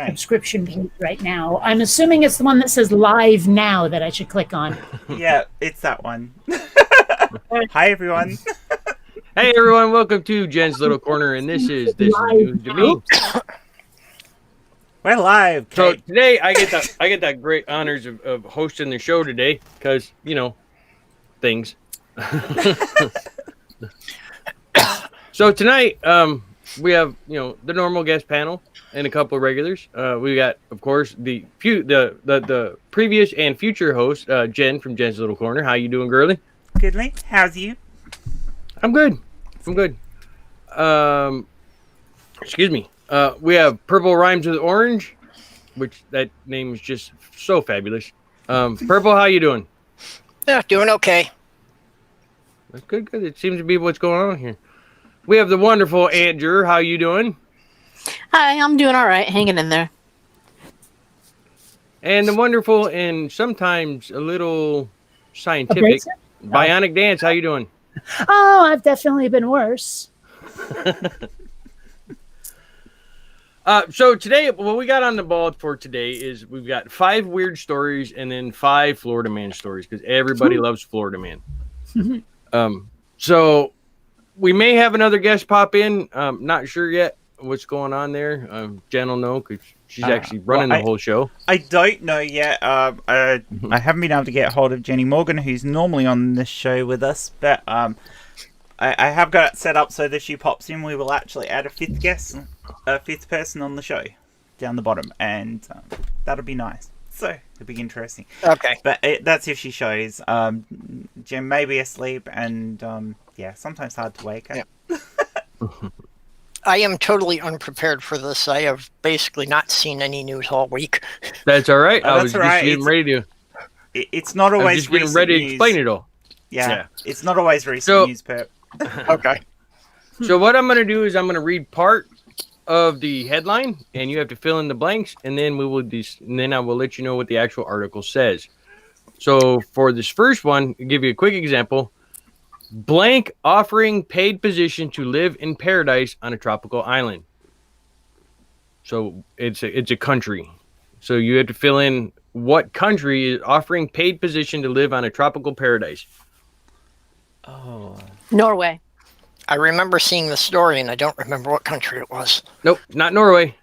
subscription page right now. I'm assuming it's the one that says live now that I should click on. Yeah, it's that one. Hi, everyone. Hey, everyone. Welcome to Jen's Little Corner, and this is news to me. We're live. So today I get that great honors of hosting the show today because, things. So tonight we have, the normal guest panel and a couple of regulars. We got, of course, the previous and future host, Jen from Jen's Little Corner. How you doing, girly? Goodly. How's you? I'm good. Excuse me. We have Purple Rhymes with Orange, which that name is just so fabulous. Purple, how you doing? Yeah, doing okay. That's good. It seems to be what's going on here. We have the wonderful Aunt Jer. How you doing? Hi, I'm doing all right, hanging in there. And the wonderful and sometimes a little scientific BionicDance. How you doing? Oh, I've definitely been worse. So today, what we got on the ball for today is we've got 5 weird stories and then 5 Florida man stories because everybody loves Florida man. So we may have another guest pop in. Not sure yet what's going on there. Jen will know because she's actually running the whole show. I don't know yet. I haven't been able to get a hold of Jenni Morgan, who's normally on this show with us, but I have got it set up so that if she pops in, we will actually add a 5th guest, a 5th person on the show down the bottom, and that'll be nice. So it'll be interesting. Okay. But that's if she shows. Jen may be asleep, and sometimes hard to wake up. Yeah. I am totally unprepared for this. I have basically not seen any news all week. That's all right. I was that's just getting ready to. It's not always. I was just getting ready to explain it all. Yeah, it's not always recent news, Pep. Okay. So what I'm going to do is I'm going to read part of the headline, and you have to fill in the blanks, and then I will let you know what the actual article says. So for this first one, I'll give you a quick example. Blank offering paid position to live in paradise on a tropical island. So it's a country. So you have to fill in what country is offering paid position to live on a tropical paradise. Oh. Norway. I remember seeing the story, and I don't remember what country it was. Nope, not Norway.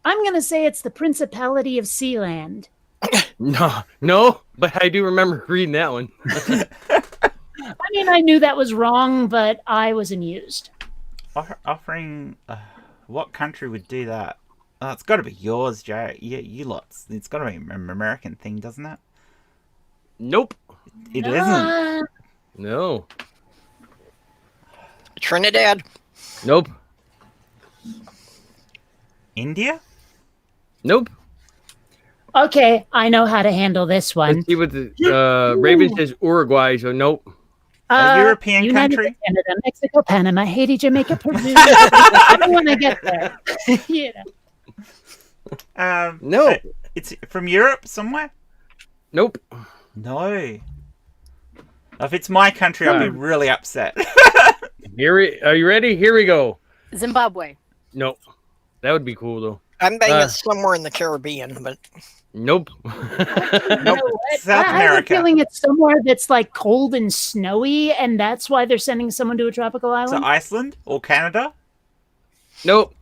I'm going to say it's the Principality of Sealand. No, but I do remember reading that one. I mean, I knew that was wrong, but I was amused. Offering... what country would do that? Oh, it's got to be yours, Jay. Yeah, you lots. It's got to be an American thing, doesn't it? Nope. It isn't. No. Trinidad. Nope. India? Nope. Okay, I know how to handle this one. Let's see what the Raven says. Uruguay, so nope. A European United country? Canada, Mexico, Panama, Haiti, Jamaica, Peru. I don't want to get there. No. It's from Europe somewhere? Nope. No. If it's my country, I'll be really upset. Are you ready? Here we go. Zimbabwe. Nope. That would be cool, though. I'm betting it's somewhere in the Caribbean, but... Nope. Nope. South I have a America. feeling it's somewhere that's like cold and snowy, and that's why they're sending someone to a tropical So island. Iceland or Canada? Nope.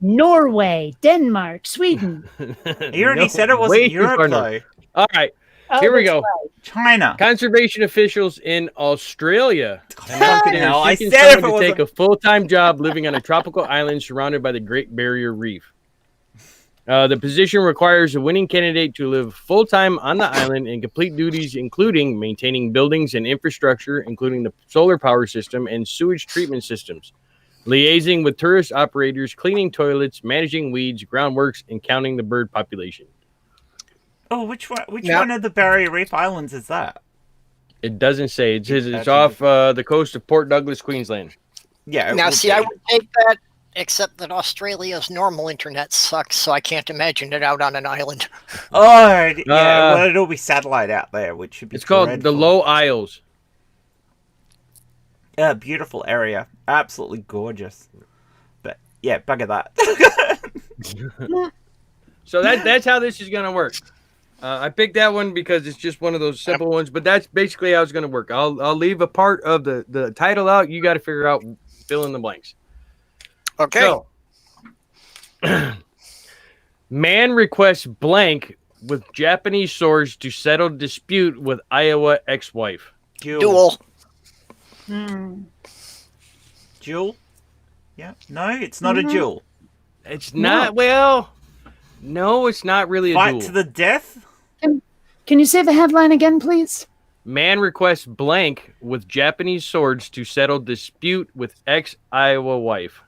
Norway, Denmark, Sweden. You already said it wasn't Europe, though. All right. Oh, Here we that's go. right. China. Conservation officials in Australia hell, I seeking said if someone it to take a full-time job living on a tropical island surrounded by the Great Barrier Reef. The position requires a winning candidate to live full-time on the island and complete duties including maintaining buildings and infrastructure, including the solar power system and sewage treatment systems, liaising with tourist operators, cleaning toilets, managing weeds, groundworks, and counting the bird population. Oh, which one of the Barrier Reef Islands is that? It doesn't say. It's off the coast of Port Douglas, Queensland. Yeah. Now, see, I would take that, except that Australia's normal internet sucks, so I can't imagine it out on an island. Oh, yeah. Well, it'll be satellite out there, which should be It's called dreadful. the Low Isles. Beautiful area. Absolutely gorgeous. Yeah, bugger that. So that's how this is gonna work. I picked that one because it's just one of those simple ones, but that's basically how it's gonna work. I'll leave a part of the title out. You got to figure out fill in the blanks. Okay. So, man requests blank with Japanese swords to settle dispute with Iowa ex-wife. Duel. Duel? Yeah. No, it's not a duel. It's not. Well, no, it's not really a Fight duel. to the death? Can you say the headline again, please? Man requests blank with Japanese swords to settle dispute with ex-Iowa wife.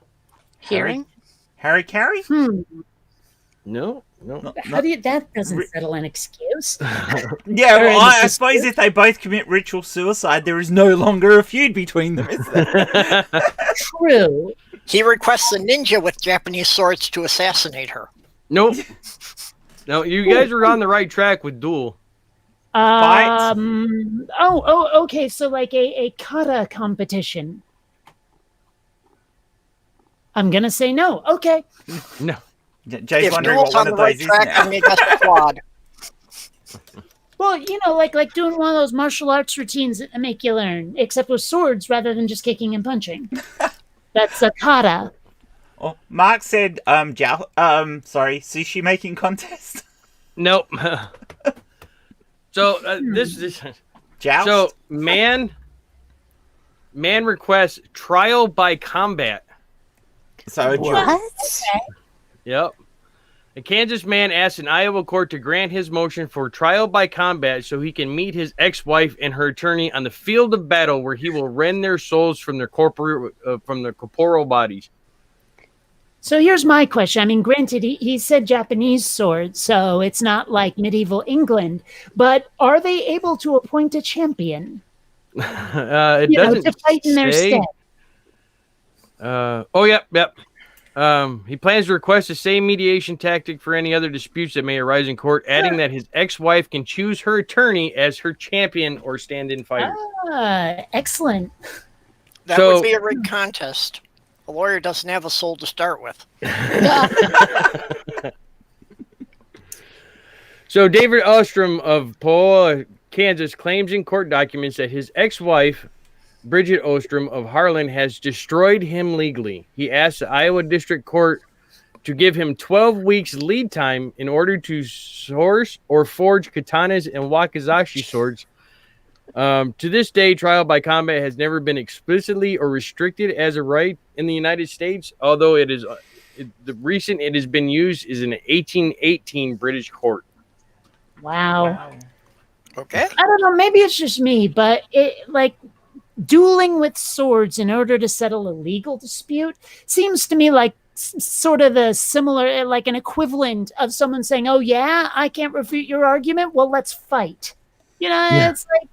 Hearing? Harry Carey? No. How do you? That doesn't settle an excuse. Yeah, Or well, in I the suppose if they both commit ritual suicide, there is no longer a feud between them, is there? True. He requests a ninja with Japanese swords to assassinate her. Nope. No, you guys are on the right track with duel. Fight. Okay. So like a kata competition. I'm gonna say no. Okay. No. Jay's If wondering duel's what on one the of right those is track, now. I make us a quad. Well, like doing one of those martial arts routines that make you learn, except with swords rather than just kicking and punching. That's a kata. Oh, Mark said, sushi making contest. Nope. So this Joust? so man requests trial by combat. So a duel. What? Yep. A Kansas man asked an Iowa court to grant his motion for trial by combat so he can meet his ex-wife and her attorney on the field of battle, where he will rend their souls from their corporeal bodies. So here's my question. I mean, granted, he said Japanese sword, so it's not like medieval England, but are they able to appoint a champion? It doesn't to fight in their say. stead? Yep. He plans to request the same mediation tactic for any other disputes that may arise in court, adding that his ex-wife can choose her attorney as her champion or stand-in fighter. Excellent. That So- would be a rigged contest. A lawyer doesn't have a soul to start with. So David Ostrom of Paola, Kansas, claims in court documents that his ex-wife, Bridget Ostrom of Harlan, has destroyed him legally. He asked the Iowa District Court to give him 12 weeks lead time in order to source or forge katanas and wakizashi swords. To this day, trial by combat has never been explicitly or restricted as a right in the United States, although it is the recent it has been used is in an 1818 British court. Wow. Okay. I don't know. Maybe it's just me, but dueling with swords in order to settle a legal dispute seems to me like sort of the similar, like an equivalent of someone saying, "Oh yeah, I can't refute your argument. Well, let's fight." It's like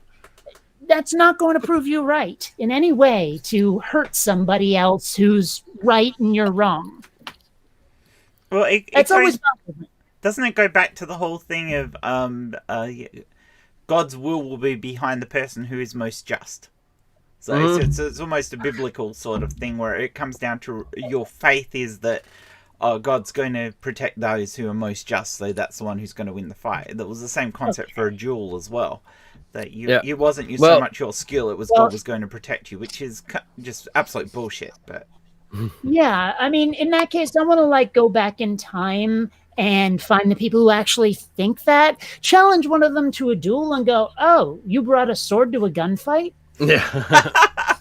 that's not going to prove you right in any way to hurt somebody else who's right and you're wrong. Well, It's always possible. doesn't it go back to the whole thing of God's will be behind the person who is most just? So it's almost a biblical sort of thing where it comes down to your faith is that God's going to protect those who are most just, so that's the one who's going to win the fight. That was the same concept for a duel as well. That it wasn't so much your skill, it was God was going to protect you, which is just absolute bullshit. But yeah, I mean, in that case, I want to go back in time and find the people who actually think that, challenge one of them to a duel and go, "Oh, you brought a sword to a gunfight?" Yeah.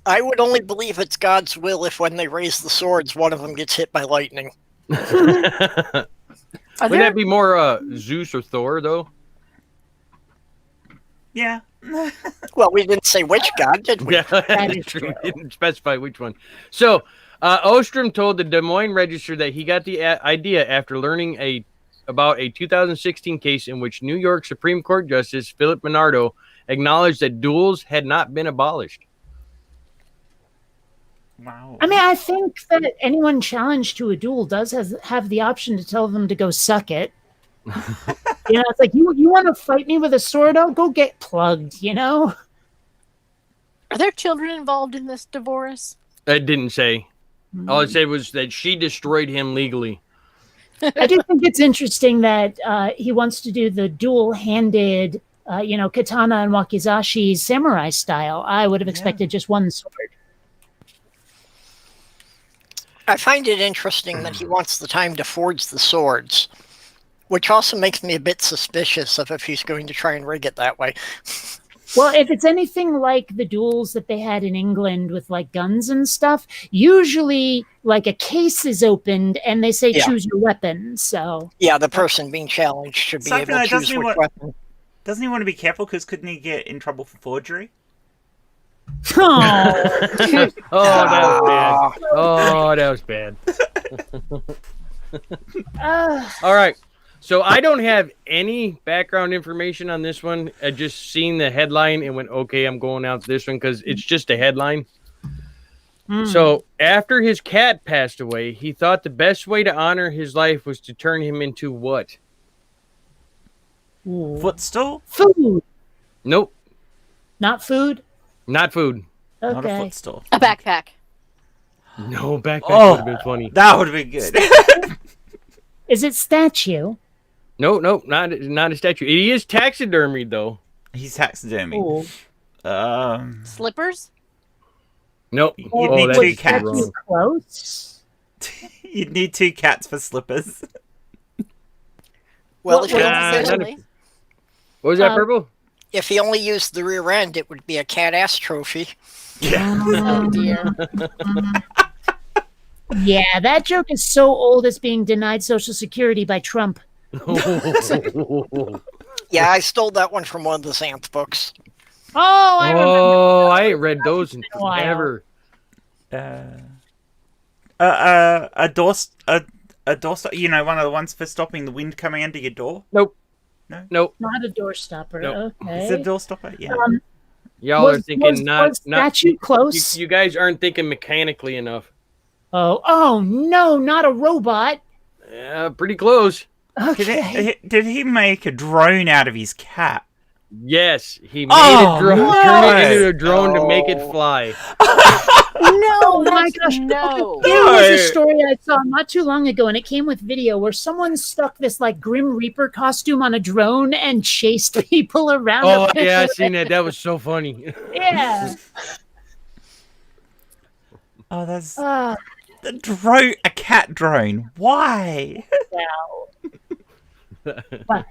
I would only believe it's God's will if when they raise the swords, one of them gets hit by lightning. Wouldn't that be more Zeus or Thor, though? yeah. Well, we didn't say which god, did we? Yeah, that's true. We didn't specify which one. So, Ostrom told the Des Moines Register that he got the idea after learning about a 2016 case in which New York Supreme Court Justice Philip Minardo acknowledged that duels had not been abolished. Wow. I mean, I think that anyone challenged to a duel does have the option to tell them to go suck it. It's like, you want to fight me with a sword? Oh, go get plugged, Are there children involved in this divorce? It didn't say. All I said was that she destroyed him legally. I do think it's interesting that he wants to do the dual-handed, katana and wakizashi samurai style. I would have expected just one sword. I find it interesting that he wants the time to forge the swords, which also makes me a bit suspicious of if he's going to try and rig it that way. Well, if it's anything like the duels that they had in England with like guns and stuff, usually like a case is opened and they say choose your weapon. So yeah, the person being challenged should be able to choose which weapon. Doesn't he want to be careful? Because couldn't he get in trouble for forgery? Oh, that was bad. All right. So I don't have any background information on this one. I just seen the headline and went, okay, I'm going out to this one because it's just a headline. So after his cat passed away, he thought the best way to honor his life was to turn him into what? Footstool? Food. Nope. Not food? Not food. Okay. Not a footstool. A backpack. No, backpack would have been funny. That would have been good. Is it statue? No, not a statue. He is taxidermied, though. He's taxidermy. Slippers? Nope. You'd need that's two cats. wrong. Close? You'd need two cats for slippers. Well, What- if, he what- only, Essentially. What was that, Purple? if he only used the rear end, it would be a cat ass trophy. Oh dear. Yeah, that joke is so old it's being denied Social Security by Trump. Yeah, I stole that one from one of the Xanth books. Oh, I remember. Oh, I ain't read those in a while. forever. A door, you know, one of the ones for stopping the wind coming under your door. Nope. No? Nope. Not a door stopper. Nope. Okay. Is it a door stopper? Yeah. Y'all are thinking was statue close? You guys aren't thinking mechanically enough. Oh no, not a robot. Yeah, pretty close. Okay. Did he make a drone out of his cat? Yes, he made Oh, a drone, no. turned it into a drone to make it fly. No, Oh my gosh. no. There was a story I saw not too long ago, and it came with video where someone stuck this like Grim Reaper costume on a drone and chased people around. Oh a yeah, I pit. seen that. That was so funny. Yeah. Oh, that's Oh, the drone, a cat drone. Why? wow.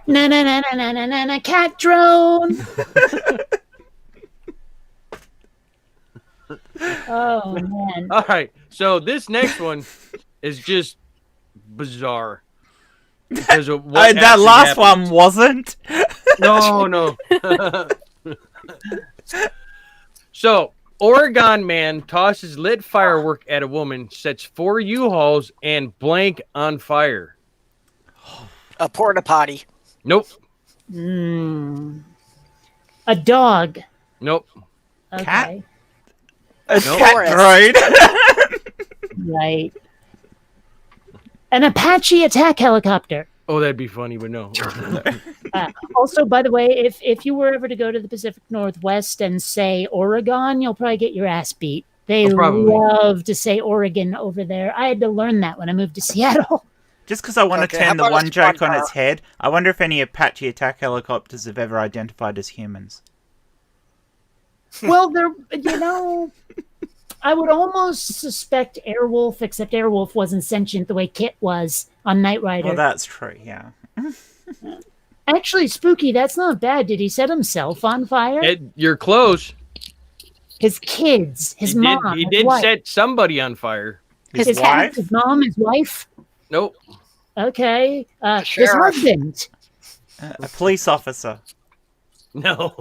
Na na na na na na na na cat drone. Oh man. All right, so this next one is just bizarre because of what That actually last happened. one wasn't. No. So, Oregon man tosses lit firework at a woman, sets 4 U-Hauls and blank on fire. A porta potty. Nope. A dog. Nope. Okay. Cat? A Nope. cat drone. Right. An Apache attack helicopter. Oh, that'd be funny, but no. Also, by the way, if you were ever to go to the Pacific Northwest and say Oregon, you'll probably get your ass beat. They Oh, probably. love to say Oregon over there. I had to learn that when I moved to Seattle. Just because I want to Okay, how turn the about a one joke squad on car? its head, I wonder if any Apache attack helicopters have ever identified as humans. Well, I would almost suspect Airwolf, except Airwolf wasn't sentient the way Kit was on Knight Rider. Well, that's true, yeah. Actually, Spooky, that's not bad. Did he set himself on fire? You're close. His kids, his He mom, He his did wife. set somebody on fire. His his wife? his mom, his wife. Nope. Okay, his sheriff. husband. A police officer. No.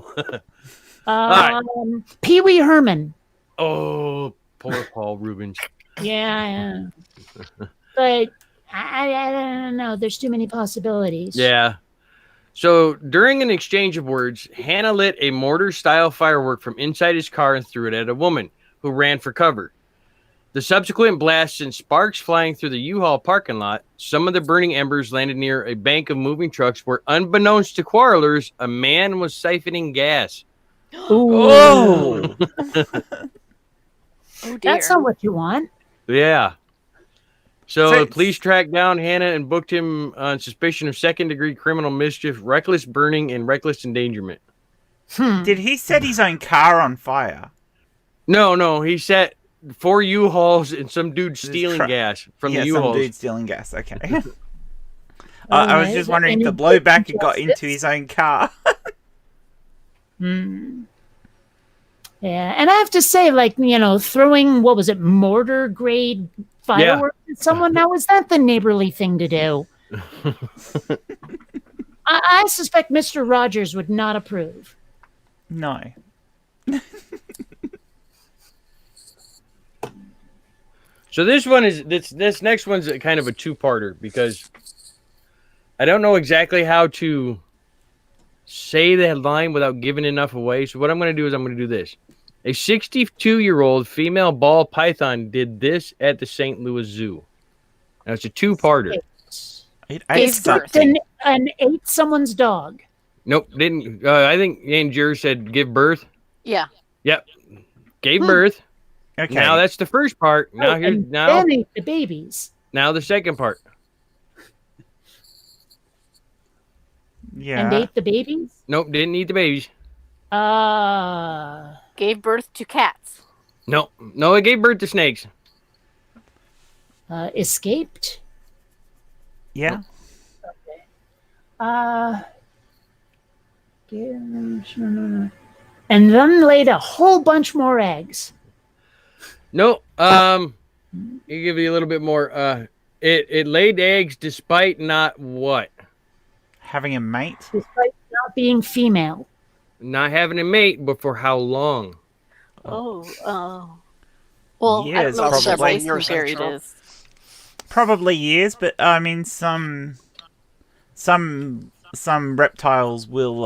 Pee Wee Herman. Oh, poor Paul Rubens. Yeah. But I don't know. There's too many possibilities. Yeah. So during an exchange of words, Hannah lit a mortar-style firework from inside his car and threw it at a woman who ran for cover. The subsequent blast sent sparks flying through the U-Haul parking lot. Some of the burning embers landed near a bank of moving trucks where, unbeknownst to quarrelers, a man was siphoning gas. Oh! Oh dear. That's not what you want. Yeah. So the police tracked down Hannah and booked him on suspicion of second-degree criminal mischief, reckless burning, and reckless endangerment. Did he set his own car on fire? No, he set 4 U-Hauls and some dude stealing gas from the U-Hauls. Some dude stealing gas. Okay. I was just wondering if the blowback had got into his own car. Yeah, and I have to say, like, throwing, what was it, mortar grade fireworks at someone, now is that the neighborly thing to do? I suspect Mr. Rogers would not approve. No. So this next one's kind of a two-parter because I don't know exactly how to say the line without giving enough away. So what I'm going to do is I'm going to do this. A 62-year-old female ball python did this at the St. Louis Zoo. Now it's a two-parter. It ate and ate someone's dog. Nope, didn't. I think Andrew said give birth. Yeah. Yep, gave birth. Okay. Now that's the first part. Now Then ate the babies. Now the second part. Yeah. And ate the babies? Nope, didn't eat the babies. Gave birth to cats. No, it gave birth to snakes. Escaped? Yeah. And then laid a whole bunch more eggs. No, I'll give you a little bit more. It laid eggs despite not what? Having a mate? Despite not being female. Not having a mate, but for how long? Well, Years, I don't know what the probably. place buried is. Probably years, but I mean some reptiles will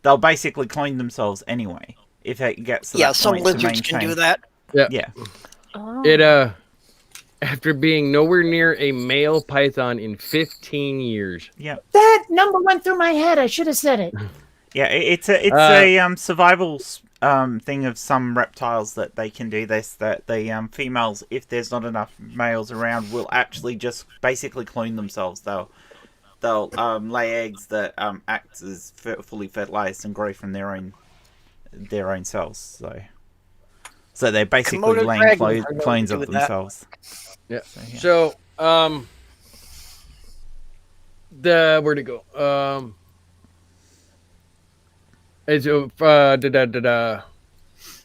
they'll basically clone themselves anyway if it gets to that some point to lizards can maintain. do that. Yeah. Oh. It after being nowhere near a male python in 15 years. Yeah. That number went through my head. I should have said it. Yeah, it's a survival thing of some reptiles that they can do this, that the females, if there's not enough males around, will actually just basically clone themselves. They'll lay eggs that act as fully fertilized and grow from their own cells. So they're basically Komodo laying dragons are clones going of to do that. themselves. Yeah. So, Where'd it go?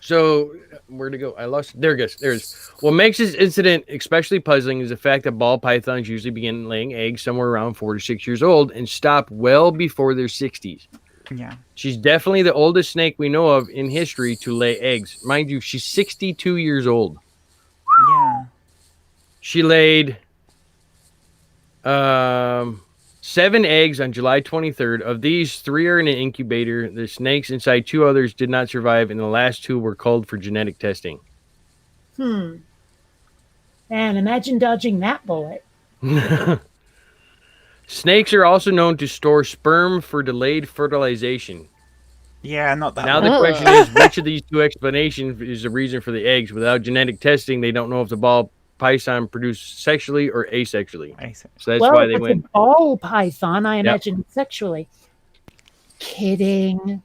So where'd it go? I lost. There it goes. There it is. What makes this incident especially puzzling is the fact that ball pythons usually begin laying eggs somewhere around 4 to 6 years old and stop well before their 60s. yeah. She's definitely the oldest snake we know of in history to lay eggs. Mind you, she's 62 years old. Yeah. She laid 7 eggs on July 23rd. Of these, 3 are in an incubator. The snakes inside 2 others did not survive, and the last 2 were culled for genetic testing. Man, imagine dodging that bullet. Snakes are also known to store sperm for delayed fertilization. Yeah, not that Now one. the question is, which of these 2 explanations is the reason for the eggs? Without genetic testing, they don't know if the ball python produced sexually or asexually. So that's why they if went. It's a ball python, I imagine sexually. Kidding.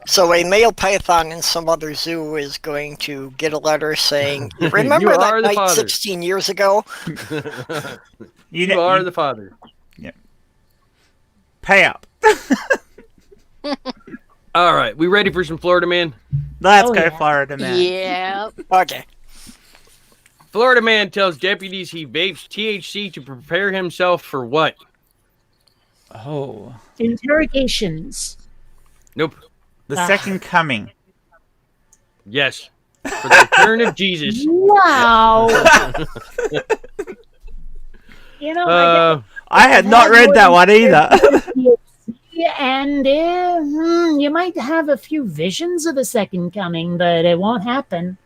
So a male python in some other zoo is going to get a letter saying, "Remember You that are the night father." 16 years ago?" You are the father. Yeah. Pay up. All right, we ready for some Florida Man? Let's go, Florida Man. Yeah. Okay. Florida Man tells deputies he vapes THC to prepare himself for what? Oh. Interrogations. Nope. The second coming. Yes. For the return of Jesus. Wow. I had not read that one either. And you might have a few visions of the second coming, but it won't happen.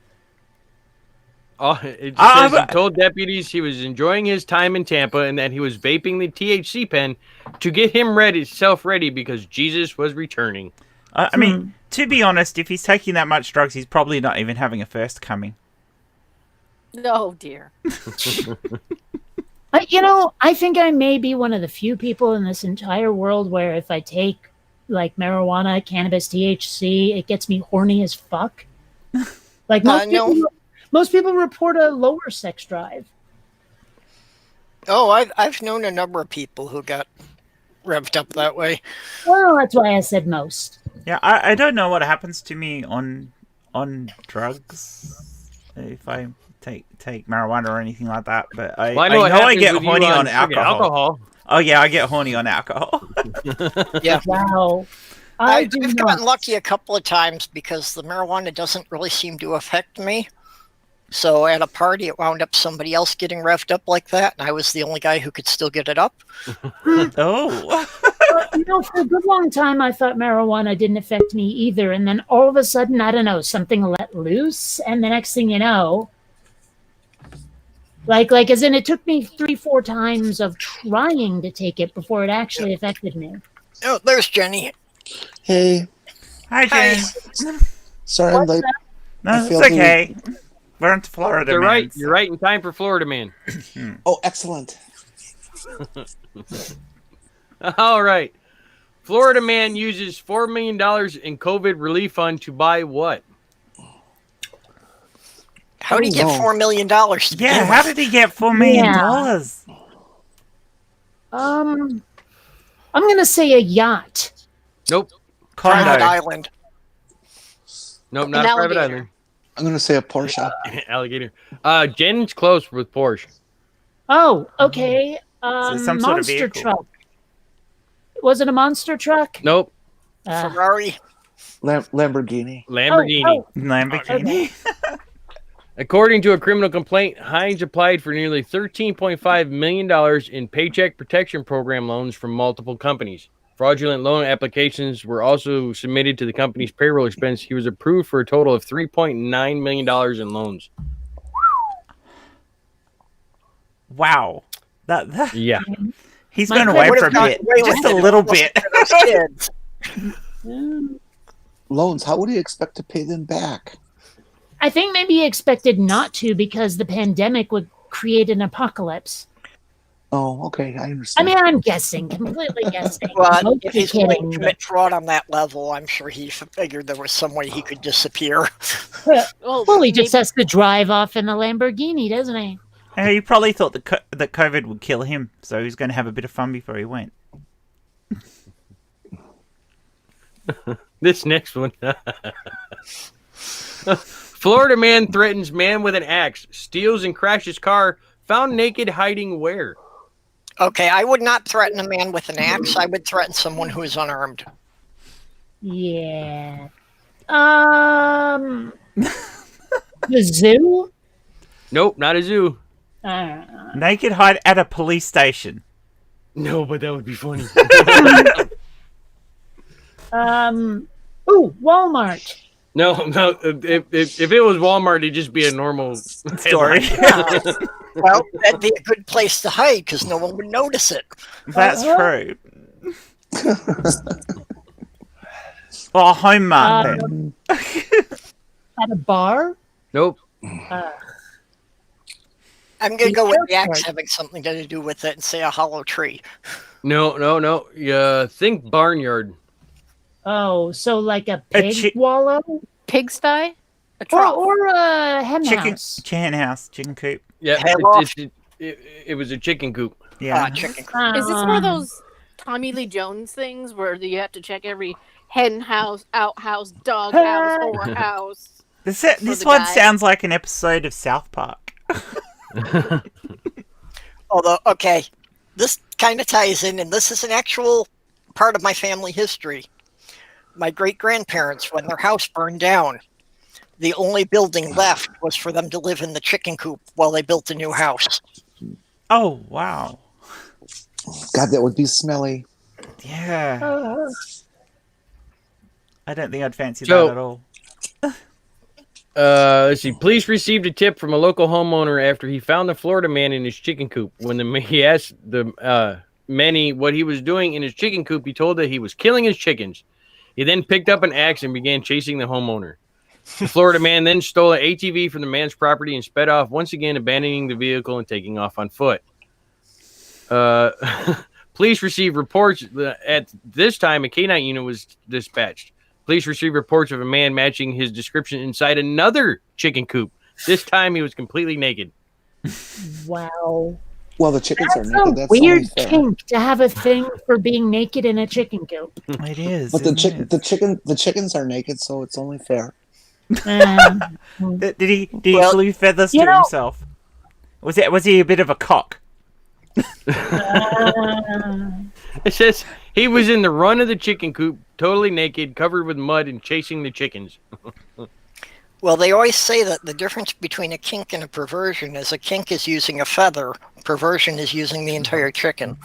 It says he told deputies he was enjoying his time in Tampa and that he was vaping the THC pen to get himself ready because Jesus was returning. I mean, to be honest, if he's taking that much drugs, he's probably not even having a first coming. Oh dear. I think I may be one of the few people in this entire world where if I take like marijuana, cannabis, THC, it gets me horny as fuck. Like most people report a lower sex drive. Oh, I've known a number of people who got revved up that way. Well, that's why I said most. Yeah, I don't know what happens to me on drugs if I take marijuana or anything like that, but I know I get horny on alcohol. Oh yeah, I get horny on alcohol. Yeah. Wow. I've gotten lucky a couple of times because the marijuana doesn't really seem to affect me. So at a party, it wound up somebody else getting revved up like that, and I was the only guy who could still get it up. Oh. For a good long time, I thought marijuana didn't affect me either. And then all of a sudden, I don't know, something let loose. And the next thing you know, like as in it took me 3-4 times of trying to take it before it actually affected me. Oh, there's Jenny. Hey, Hi, Jen. sorry I'm late. No, it's okay. We're in Florida, You're man. right. You're right in time for Florida, man. Oh, excellent. All right. Florida man uses $4 million in COVID relief fund to buy what? How did he get $4 million? Yeah, how did he get $4 million? I'm gonna say a yacht. Nope. Private island. Nope, not a private island. I'm going to say a Porsche. Alligator. Jen's close with Porsche. Oh, okay. So some sort of Monster vehicle. truck. Was it a monster truck? Nope. Ferrari. Lamborghini. Lamborghini. Lamborghini. According to a criminal complaint, Hines applied for nearly $13.5 million in Paycheck Protection Program loans from multiple companies. Fraudulent loan applications were also submitted to the company's payroll expense. He was approved for a total of $3.9 million in loans. Wow. Yeah. He's been away for a bit. Just a little bit. Loans, how would he expect to pay them back? I think maybe he expected not to because the pandemic would create an apocalypse. Oh, okay. I I understand. mean, I'm guessing, completely guessing. Well, if he's Mostly willing kidding, to commit fraud on that level, I'm sure he figured there was some way he could disappear. Well, he just has to drive off in the Lamborghini, doesn't he? He probably thought that COVID would kill him, so he was going to have a bit of fun before he went. This next one. Florida man threatens man with an axe, steals and crashes car, found naked hiding where? Okay, I would not threaten a man with an axe. I would threaten someone who is unarmed. Yeah. The zoo? Nope, not a zoo. Naked hide at a police station. No, but that would be funny. Walmart. No. If it was Walmart, it'd just be a normal Story. Well, that'd be a good place to hide because no one would notice it. That's true. Well, home market. At a bar? Nope. I'm going to go with the axe having something to do with it and say a hollow tree. No. Think barnyard. Oh, so like a pig wallow? Pigsty? A trough. Or a hen house. Chicken coop. Yeah, it was a chicken coop. Yeah. Chicken. Is this one of those Tommy Lee Jones things where you have to check every hen house, outhouse, dog house, or house? This one sounds like an episode of South Park. Although, okay, this kind of ties in, and this is an actual part of my family history. My great-grandparents, when their house burned down, the only building left was for them to live in the chicken coop while they built a new house. Oh, wow. God, that would be smelly. Yeah. I don't think I'd fancy that at all. Let's see. Police received a tip from a local homeowner after he found the Florida man in his chicken coop. When he asked the Manny what he was doing in his chicken coop, he told that he was killing his chickens. He then picked up an axe and began chasing the homeowner. The Florida man then stole an ATV from the man's property and sped off, once again abandoning the vehicle and taking off on foot. Police received reports that at this time a K-9 unit was dispatched. Police received reports of a man matching his description inside another chicken coop. This time he was completely naked. Wow. Well, the chickens That's are naked. a That's weird only fair. kink to have a thing for being naked in a chicken coop. It is. But the isn't it? the chickens are naked, so it's only fair. Did he Well, glue feathers to you know- himself? Was he a bit of a cock? It says he was in the run of the chicken coop, totally naked, covered with mud, and chasing the chickens. Well, they always say that the difference between a kink and a perversion is a kink is using a feather, perversion is using the entire chicken.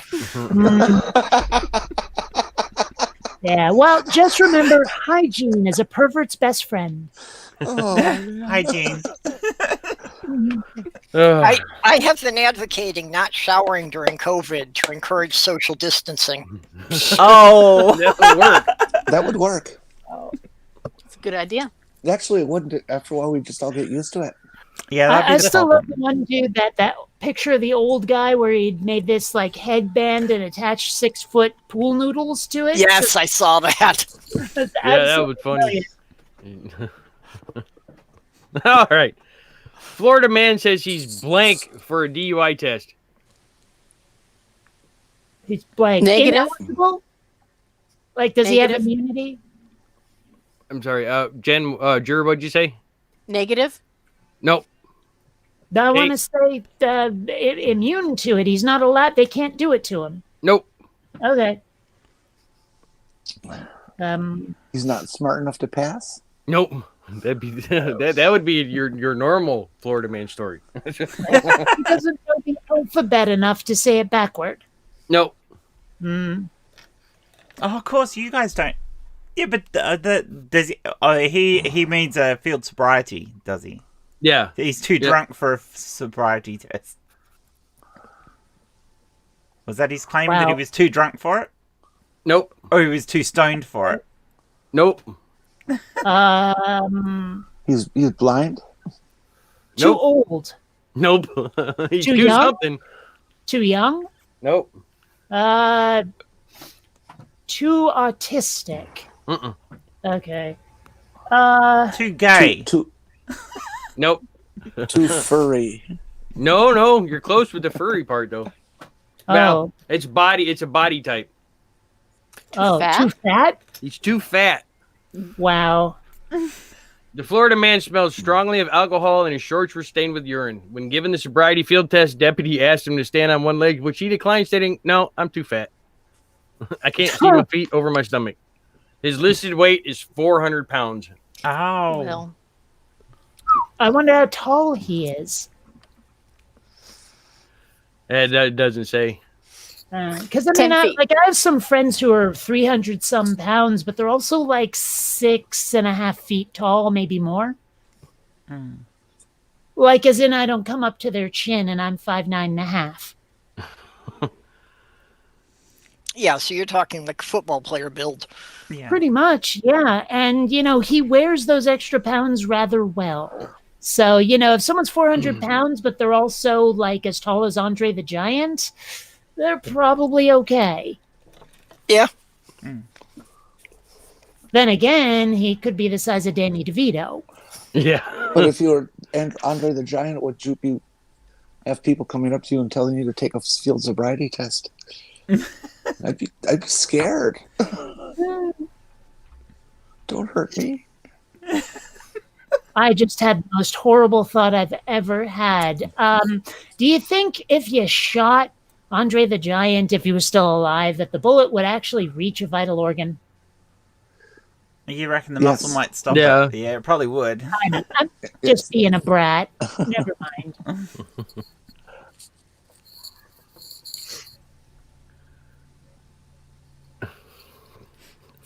Yeah, well, just remember, hygiene is a pervert's best friend. Oh, Hygiene. I have been advocating not showering during COVID to encourage social distancing. Oh. That would work. that would work. It's a good idea. Actually, it wouldn't. After a while, we just all get used to it. Yeah, that'd be I the still problem. love the one dude that picture of the old guy where he'd made this like headband and attached 6-foot pool noodles to it. Yes, I saw that. That's Yeah, that was absolutely funny. All right. Florida man says he's blank for a DUI test. He's blank. Negative? Ineligible? Like, does he have Negative? immunity? I'm sorry, Jen, Juror, what'd you say? Negative? Nope. No, I Hey. want to say immune to it. He's not allowed. They can't do it to him. Nope. Okay. He's not smart enough to pass. Nope. That'd be that would be your normal Florida man story. He doesn't know the alphabet enough to say it backward. Nope. Hmm. Oh, of course, you guys don't. Yeah, but does he means a field sobriety, does he? Yeah. He's too Yeah. drunk for a sobriety test. Was that his claim that he Wow. was too drunk for it, Nope. or he was too stoned for it? Nope. He's blind. Too Nope. old. Nope. He's Too too young? something. Too young. Nope. Too autistic. Mm-mm. Okay. Too gay. Too Nope. furry. No. You're close with the furry part though. Well, Oh. it's a body type. Oh, fat? too fat? He's too fat. Wow. The Florida man smells strongly of alcohol and his shorts were stained with urine. When given the sobriety field test, deputy asked him to stand on one leg, which he declined, stating, "No, I'm too fat. I can't see my feet over my stomach." His listed weight is 400 pounds. Oh. Well, I wonder how tall he is. That doesn't say. Because I 10 mean, feet. I have some friends who are 300 some pounds, but they're also like 6.5 feet tall, maybe more. Like, as in, I don't come up to their chin, and I'm 5'9.5". Yeah, so you're talking like football player build. Yeah. Pretty much, yeah. And he wears those extra pounds rather well. So if someone's 400 pounds, but they're also like as tall as Andre the Giant, they're probably okay. Yeah. Then again, he could be the size of Danny DeVito. Yeah. But if you were Andre the Giant, would you have people coming up to you and telling you to take a field sobriety test? I'd be scared. Don't hurt me. I just had the most horrible thought I've ever had. Do you think if you shot Andre the Giant, if he was still alive, that the bullet would actually reach a vital organ? You reckon the Yes. muscle might stop Yeah. it? Yeah, it probably would. I'm just being a brat. Never mind.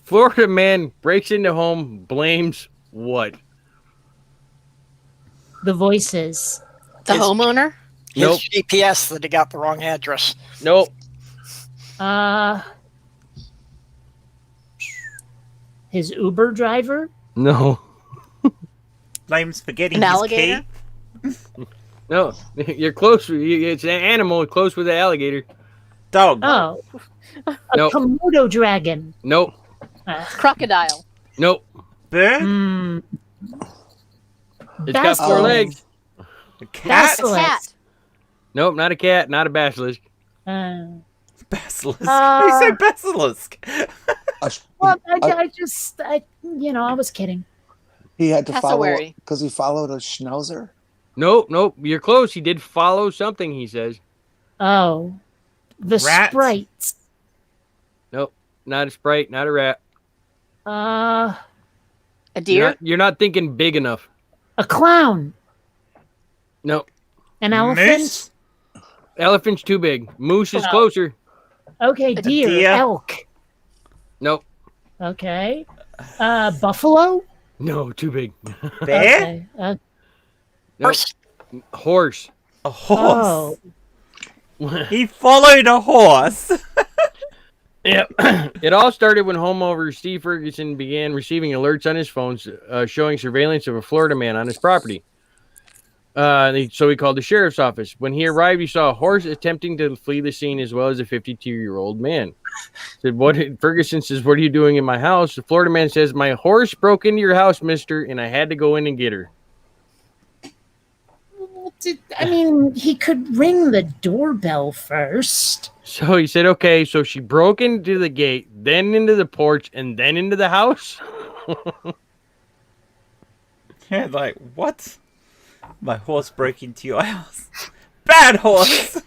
Florida man breaks into home, blames what? The voices. the His- homeowner? His Nope. GPS that he got the wrong address. Nope. His Uber driver? No. Blames forgetting An his alligator? key. No. You're close. It's an animal close with an alligator. Dog. Oh. A Nope. Komodo dragon. Nope. Crocodile. Nope. Bird. Hmm. It's got four Basilisk. legs. A cat. Basilisk. Cat. Nope, not a cat, not a basilisk. Basilisk. Uh, Who said basilisk? Well, I was kidding. He had to follow Cassowary. because he followed a schnauzer. Nope. You're close. He did follow something, he says. Oh. The Rats? sprites. Nope. Not a sprite, not a rat. A deer. You're not thinking big enough. A clown. Nope. An elephant. Moose? Elephant's too big. Moose is Oh. closer. Okay, deer. deer. Elk. Nope. Okay. Buffalo. No, too big. Bear? Okay. Nope. Horse. Horse. A horse. Oh. He followed a horse. Yep. It all started when homeowner Steve Ferguson began receiving alerts on his phone showing surveillance of a Florida man on his property. So he called the sheriff's office. When he arrived, he saw a horse attempting to flee the scene as well as a 52-year-old man. Ferguson says, "What are you doing in my house?" The Florida man says, "My horse broke into your house, mister, and I had to go in and get her." He could ring the doorbell first. So he said, okay, so she broke into the gate, then into the porch, and then into the house? Yeah, like, what? My horse broke into your house. Bad horse!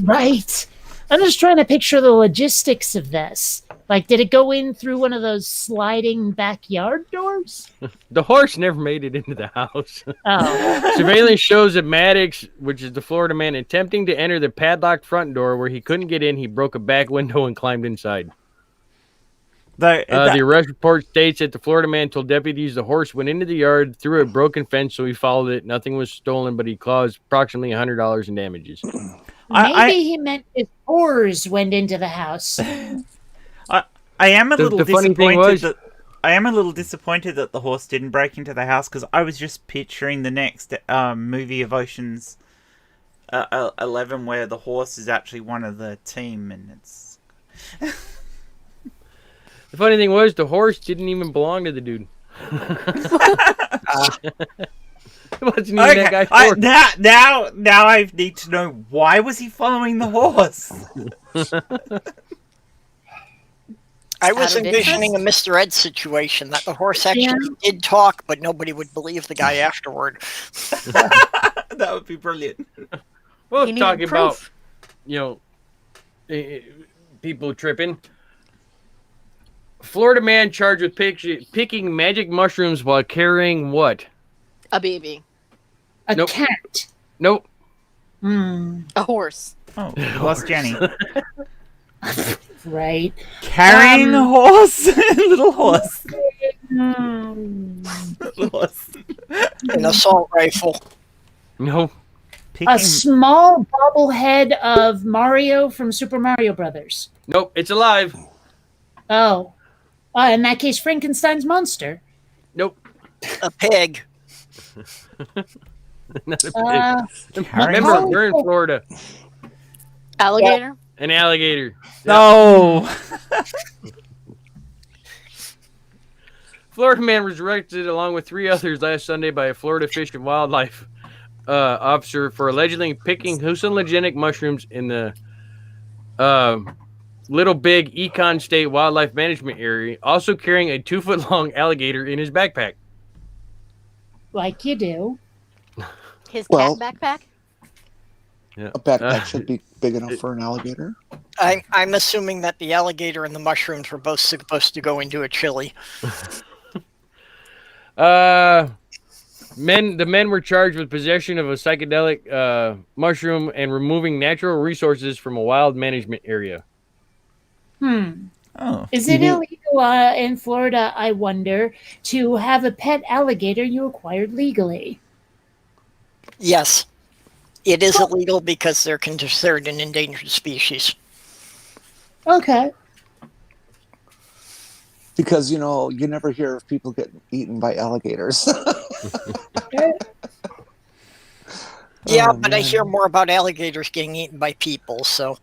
Right. I'm just trying to picture the logistics of this. Like, did it go in through one of those sliding backyard doors? The horse never made it into the house. Oh. Surveillance shows that Maddox, which is the Florida man, attempting to enter the padlocked front door where he couldn't get in, he broke a back window and climbed inside. The arrest report states that the Florida man told deputies the horse went into the yard through a broken fence, so he followed it. Nothing was stolen, but he caused approximately $100 in damages. Maybe he meant his oars went into the house. I am a The little funny thing disappointed was- that I am a little disappointed that the horse didn't break into the house because I was just picturing the next movie of Ocean's 11 where the horse is actually one of the team and it's. The funny thing was, the horse didn't even belong to the dude. It wasn't even that guy's horse. Now I need to know why was he following the horse? I was Out of envisioning a interest? Mr. Ed situation that the horse actually did talk, but nobody would believe the guy afterward. That would be brilliant. Well, He needed talking about, proof. people tripping. Florida man charged with picking magic mushrooms while carrying what? A baby. A Nope. cat. Nope. A horse. Oh, we lost Jenny. Right. Carrying a horse? Little horse. Hmm. Little horse. An assault rifle. No. Picking... A small bobblehead of Mario from Super Mario Brothers. Nope. It's alive. Oh. In that case, Frankenstein's monster. Nope. A pig. Not a pig. Carrying Remember, we're in Florida. Alligator. An alligator. No. Florida man was arrested along with 3 others last Sunday by a Florida Fish and Wildlife officer for allegedly picking hallucinogenic mushrooms in the Little Big Econ State Wildlife Management Area, also carrying a 2-foot-long alligator in his backpack. Like you do. His Well- cat backpack. Yeah. A backpack should be big enough for an alligator. I'm assuming that the alligator and the mushrooms were both supposed to go into a chili. The men were charged with possession of a psychedelic mushroom and removing natural resources from a wild management area. Oh. Is it illegal in Florida, I wonder, to have a pet alligator you acquired legally? Yes. It is illegal because they're considered an endangered species. Okay. Because, you know, you never hear of people getting eaten by alligators. Yeah, Oh, but I man. hear more about alligators getting eaten by people. So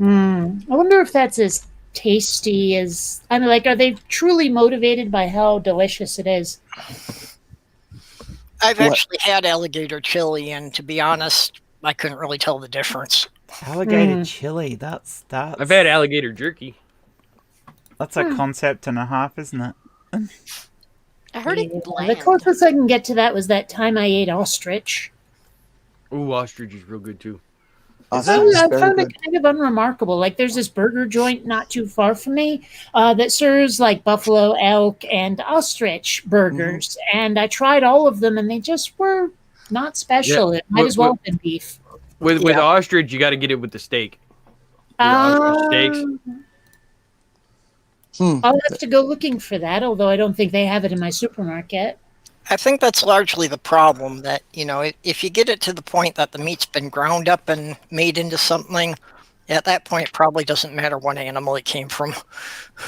I wonder if that's as tasty as, I mean, like, are they truly motivated by how delicious it is? I've What? actually had alligator chili, and to be honest, I couldn't really tell the difference. Alligator chili. That's I've had alligator jerky. that's a concept and a half, isn't it? I heard it's The bland. closest I can get to that was that time I ate ostrich. Ooh, ostrich is real good too. Ostrich is I very found good. it kind of unremarkable. Like, there's this burger joint not too far from me that serves like buffalo, elk, and ostrich burgers. And I tried all of them, and they just were not special. Yeah. It might as well have been beef. With Yeah. ostrich, you got to get it with the steak. The ostrich steaks. I'll have to go looking for that, although I don't think they have it in my supermarket. I think that's largely the problem, that, you know, if you get it to the point that the meat's been ground up and made into something, at that point it probably doesn't matter what animal it came from.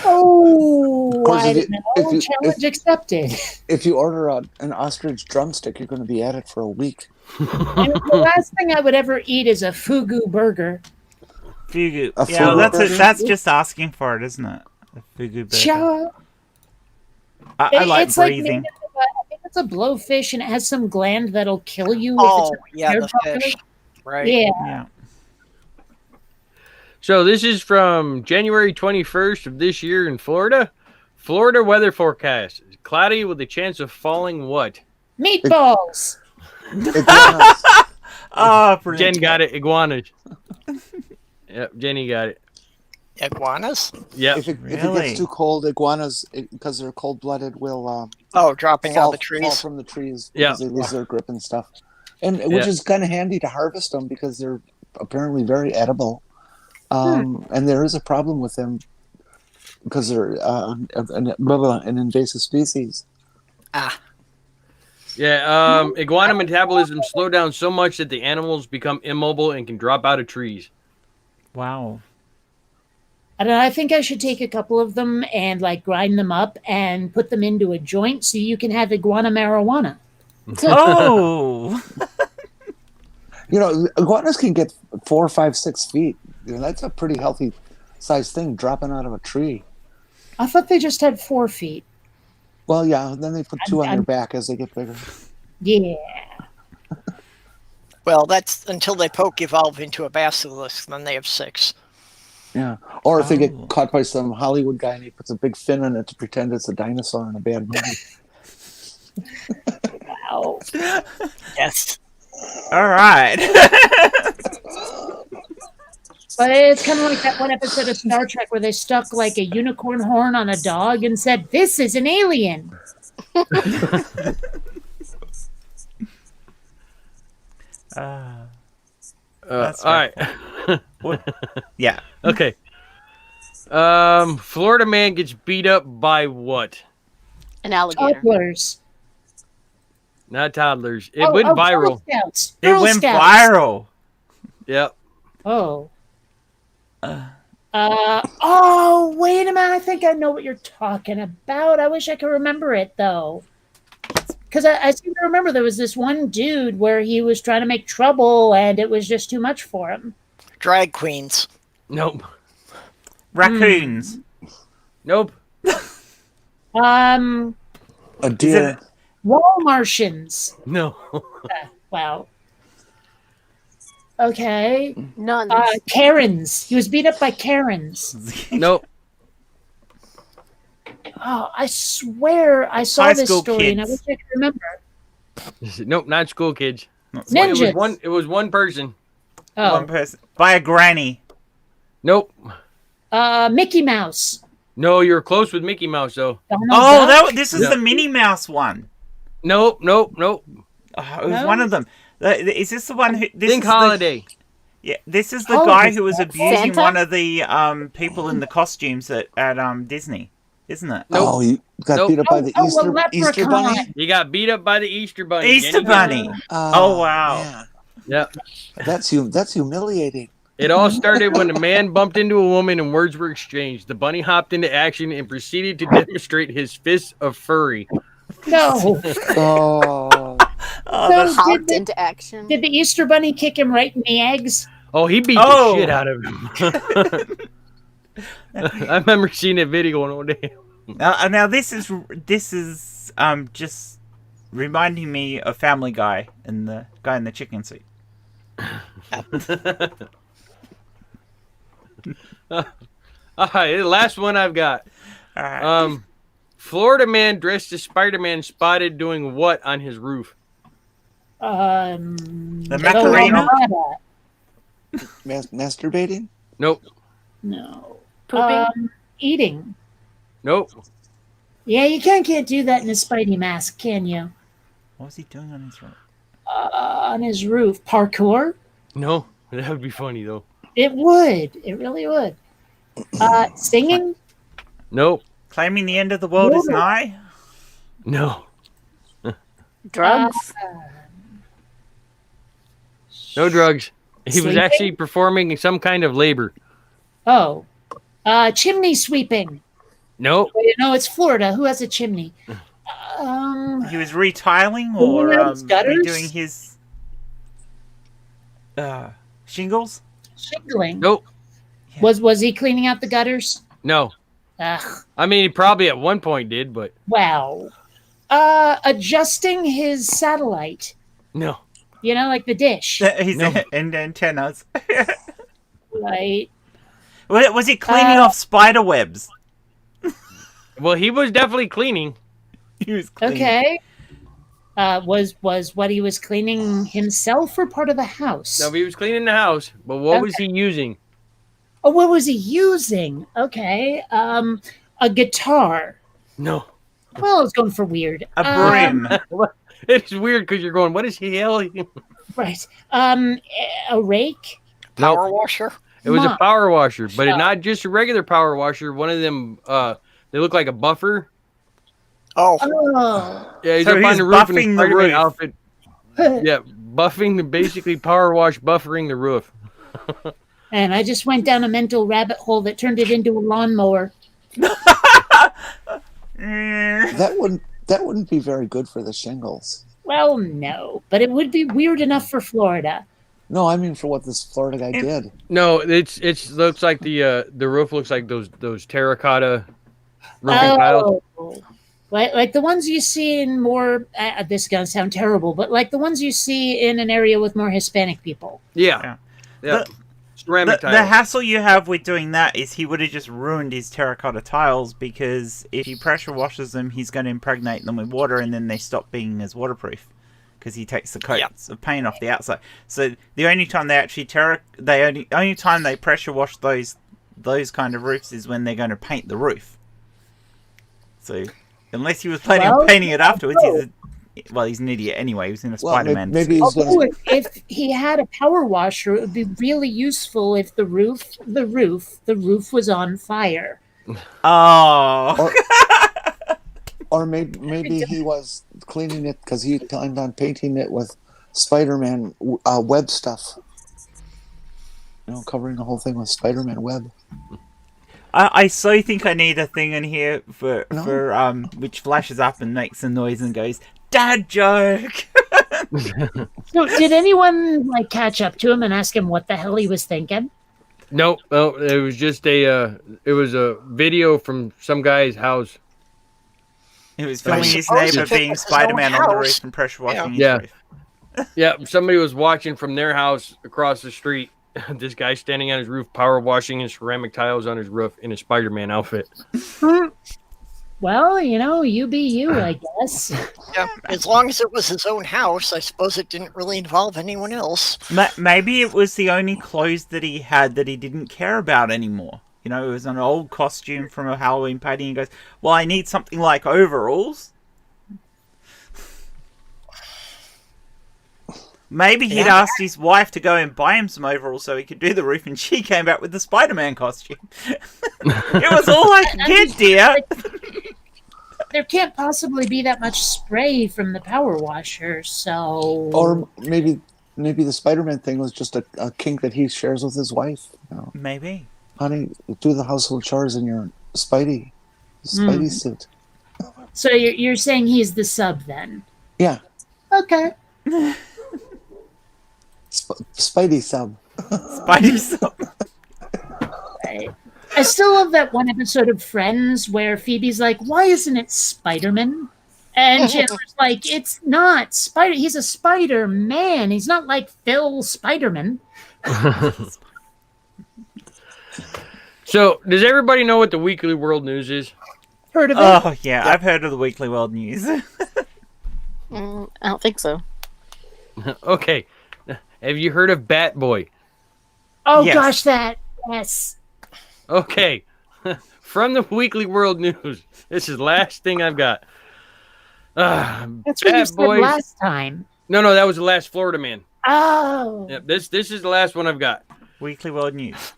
Oh, Of course, I if don't you- know. if you- Challenge accepted. If you order an ostrich drumstick, you're going to be at it for a week. And the last thing I would ever eat is a fugu burger. Fugu. A Yeah, fugu that's burger? that's just asking for it, isn't it? A fugu burger. Cha. I like It's like breathing. I think it's a blowfish, and it has some gland that'll kill you Oh, if it's yeah, prepared the properly. fish. Right. Yeah. Yeah. So this is from January 21st of this year in Florida. Florida weather forecast: cloudy with a chance of falling what? Meatballs. Iguanas. Oh, Jen brilliant. got it. Iguanas. Yep, Jenny got it. Iguanas? Yep. If it Really? gets too cold, iguanas, because they're cold-blooded, will Oh, dropping out fall, of the fall trees. from the trees Yeah. because they lose their grip and stuff. And which is kind of handy to harvest them because they're apparently very edible. And there is a problem with them because they're an invasive species. Yeah, iguana metabolism slow down so much that the animals become immobile and can drop out of trees. Wow. I don't know, I think I should take a couple of them and like grind them up and put them into a joint so you can have iguana marijuana. Oh. You know, iguanas can get 4, 5, 6 feet. You know, that's a pretty healthy sized thing dropping out of a tree. I thought they just had 4 feet. Well, yeah, then they put 2 on their I'm- back as they get bigger. Yeah. Well, that's until they evolve into a basilisk, then they have 6. Yeah. Or if they get Oh. caught by some Hollywood guy and he puts a big fin on it to pretend it's a dinosaur in a bad movie. Wow. Yes. All right. But it's kind of like that one episode of Star Trek where they stuck like a unicorn horn on a dog and said, "This is an alien." That's All right. Yeah. Okay. Florida man gets beat up by what? An alligator. Toddlers. Not toddlers. It went viral. Girl Scouts. It Girl went Scouts. viral. Yep. Oh. Oh, wait a minute. I think I know what you're talking about. I wish I could remember it, though. Because I seem to remember there was this one dude where he was trying to make trouble and it was just too much for him. Drag queens. Nope. Raccoons. Nope. A deer. Wall Martians. No. Wow. Okay. None. Karens. He was beat up by Karens. Nope. Oh, I swear I saw High this school story and I kids. wish I could remember. Nope. Not school kids. Not It was Ninjas. one. It was one person. Oh. one person. By a granny. Nope. Mickey Mouse. No, you're close with Mickey Mouse though. Donald Oh, Duck? this is Yeah. the Minnie Mouse one. Nope. Nope. Nope. Oh, it was No? one of them. Is this the one who? This Think is the- holiday. yeah, this is the Oh, guy is who was that abusing Santa? one of the people in the costumes at Disney, isn't it? Nope. Oh, he got Nope. beat up by the Oh, a Easter leprechaun. Bunny? He got beat up by the Easter Bunny. Easter Jenny got it. Bunny. Oh, wow. man. Yeah. That's humiliating. It all started when a man bumped into a woman and words were exchanged. The bunny hopped into action and proceeded to demonstrate his fists of furry. No. Oh, Oh, So that's- Hopped into action. Did the Easter Bunny kick him right in the eggs? Oh, he beat Oh. the shit out of him. I remember seeing that video one day. now this is just reminding me of Family Guy and the guy in the chicken suit. All right, the last one I've got. All right. Florida man dressed as Spider-Man spotted doing what on his roof? The Macarena? masturbating? Nope. No. Pooping. Eating. Nope. Yeah, you can't do that in a Spidey mask, can you? What was he doing on his roof? On his roof. Parkour? No. That would be funny though. It would. It really would. Singing? Nope. Claiming the end of the world is nigh? No. Drugs. No drugs. He was Sleeping? actually performing some kind of labor. Oh. Chimney sweeping. Nope. Wait, no, it's Florida. Who has a chimney? He was retiling Cleaning or out his gutters? redoing his shingles? Shingling. Nope. Was he cleaning out the gutters? No. Ugh. I mean, he probably at one point did, but Wow. Adjusting his satellite. no. You know, like the dish. His No. and antennas. Right. Was he cleaning off spider webs? Well, he was definitely cleaning. He was cleaning. Okay. Was what he was cleaning himself or part of the house? No, he was cleaning the house, but what was he using? Oh, what was he using? Okay. A guitar. No. Well, I was going for weird. A broom. It's weird because you're going, what is he yelling? Right. A rake. Power washer. It was a Mop. power washer, but Oh. not just a regular power washer. One of them, they look like a buffer. Oh, Oh. Yeah, he's So up on he's the roof in buffing a the Spider-Man roof. outfit. Yeah, buffing, basically power wash, buffering the roof. And I just went down a mental rabbit hole that turned it into a lawnmower. That wouldn't be very good for the shingles. Well, no, but it would be weird enough for Florida. No, I mean for what this Florida guy did. No, it's looks like the roof looks like those terracotta roofing tiles. Oh, like the ones you see in more. This is gonna sound terrible, but like the ones you see in an area with more Hispanic people. Yeah. The- Ceramic The tiles. hassle you have with doing that is he would have just ruined his terracotta tiles because if he pressure washes them, he's going to impregnate them with water and then they stop being as waterproof because he takes the coats of paint off the outside. So the only time they actually only time they pressure wash those kind of roofs is when they're going to paint the roof. So unless he was planning on painting it afterwards, he's an idiot anyway. He was in a Spider-Man. Maybe he's Although gonna. if he had a power washer, it would be really useful if the roof was on fire. Oh. Or maybe he was cleaning it because he planned on painting it with Spider-Man web stuff. You know, covering the whole thing with Spider-Man web. I so think I need a thing in here for which flashes up and makes a noise and goes, "Dad joke." So, did anyone catch up to him and ask him what the hell he was thinking? No, it was just a video from some guy's house. He was filming his suppose neighbor if it being was his own Spider-Man on the house- roof and pressure washing Yeah. his roof. Yeah, somebody was watching from their house across the street. This guy standing on his roof, power washing his ceramic tiles on his roof in a Spider-Man outfit. Well, you be you, I guess. yeah. As long as it was his own house, I suppose it didn't really involve anyone else. Maybe it was the only clothes that he had that he didn't care about anymore. It was an old costume from a Halloween party. And he goes, "Well, I need something like overalls." Maybe he'd asked his wife to go and buy him some overalls so he could do the roof, and she came back with the Spider-Man costume. It was all I could get, dear. There can't possibly be that much spray from the power washer, so. Or maybe Maybe the Spider-Man thing was just a kink that he shares with his wife. You know? Maybe. Honey, do the household chores in your Spidey suit. So you're saying he's the sub then? Yeah, Okay. Spidey sub. Spidey sub. Right. I still love that one episode of Friends where Phoebe's like, "Why isn't it Spider-Man?" And Chandler's like, "It's not Spider. He's a Spider-Man. He's not like Phil Spider-Man." So, does everybody know what the Weekly World News is? Heard of it? Oh, yeah, I've heard of the Weekly World News. I don't think so. Okay. Have you heard of Bat Boy? Oh yes. gosh, yes. Okay. From the Weekly World News. This is the last thing I've got. That's what you said last time. No, that was the last Florida man. Oh. Yep, this is the last one I've got. Weekly World News.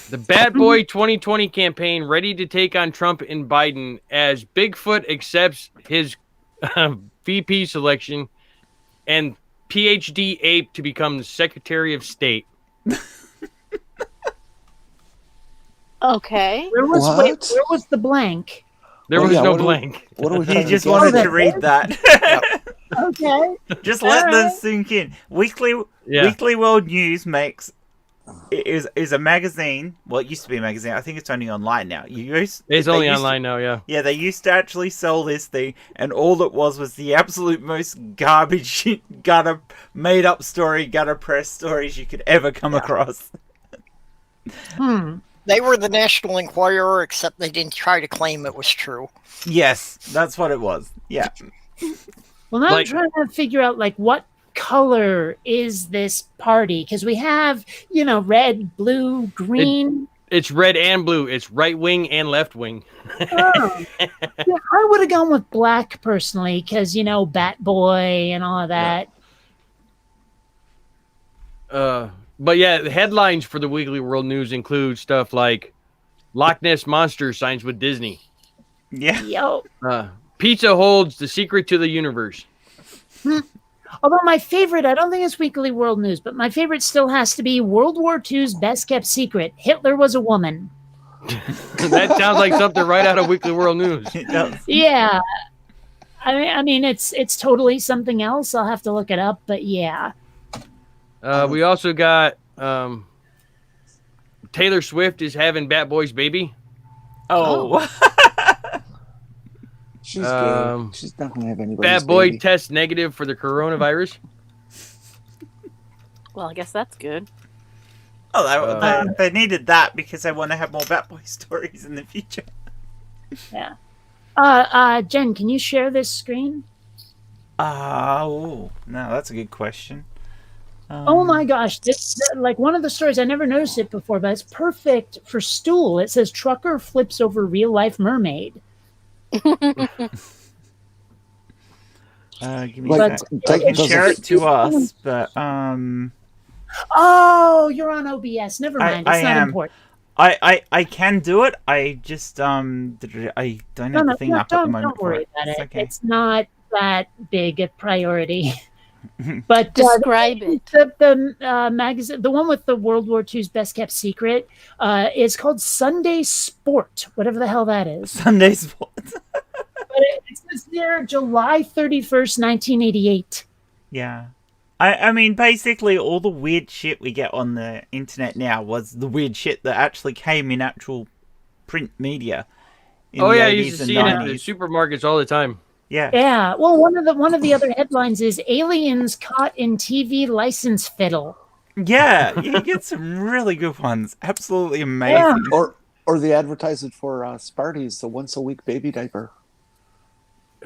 The Bad Boy 2020 campaign ready to take on Trump and Biden as Bigfoot accepts his VP selection and PhD ape to become the Secretary of State. Okay. Where was the blank? There was no blank. What are we He trying just to wanted get? to read that. Okay. Just let All this right. sink in. Weekly World News is a magazine. Well, it used to be a magazine. I think it's only online now. It's only online now, yeah. Yeah, they used to actually sell this thing, and all it was the absolute most garbage, made up story, gutter press stories you could ever come across. They were the National Enquirer, except they didn't try to claim it was true. Yes, that's what it was. Yeah. Well, now I'm trying to figure out what color is this party, because we have red, blue, green. It's red and blue. It's right wing and left wing. Oh. Yeah, I would have gone with black personally, because Bat Boy and all of that. But yeah, the headlines for the Weekly World News include stuff like Loch Ness Monster signs with Disney. Yeah. Yo. Pizza holds the secret to the universe. Although my favorite, I don't think it's Weekly World News, but my favorite still has to be World War II's best kept secret. Hitler was a woman. That sounds like something right out of Weekly World News. It does. Yeah. I mean, it's totally something else. I'll have to look it up, but yeah. We also got Taylor Swift is having Bat Boy's baby. Oh. She's gay. She's not going to have anybody's Bat Boy baby. tests negative for the coronavirus. Well, I guess that's good. Oh, they needed that because they want to have more Bat Boy stories in the future. Yeah. Jen, can you share this screen? No, that's a good question. Oh my gosh, this one of the stories, I never noticed it before, but it's perfect for stool. It says trucker flips over real life mermaid. Give me Like, that. You can share it to us, but Oh, you're on OBS. Never mind. It's not am. important. I can do it. I just I don't have the thing up at the moment. Don't worry about it. Okay. It's not that big a priority. But Describe it. The magazine, the one with the World War II's best kept secret, is called Sunday Sport, whatever the hell that is. Sunday Sports. But it says here July 31st, 1988. Yeah. I mean, basically, all the weird shit we get on the internet now was the weird shit that actually came in actual print media. Oh yeah, you used to see it in the supermarkets all the time. Yeah. Yeah. Well, one of the other headlines is aliens caught in TV license fiddle. Yeah, you get some really good ones. Absolutely amazing. Yeah. Or the advertisement for Sparties, the once a week baby diaper.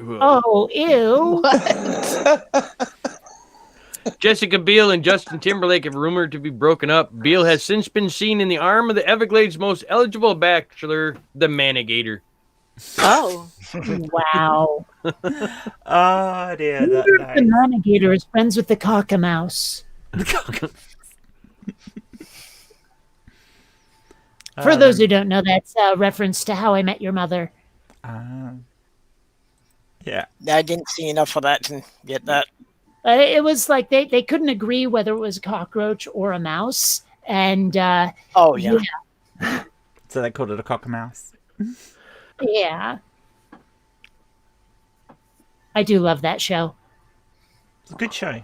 Oh, ew. Jessica Biel and Justin Timberlake have rumored to be broken up. Biel has since been seen in the arm of the Everglades' most eligible bachelor, the Manigator. Oh. Wow. Oh dear. The Manigator is friends with the cockamouse. For those who don't know, that's a reference to How I Met Your Mother. Yeah. I didn't see enough of that to get that. It was like they couldn't agree whether it was a cockroach or a mouse. And Oh yeah. So they called it a cockamouse. yeah. I do love that show. It's a good show.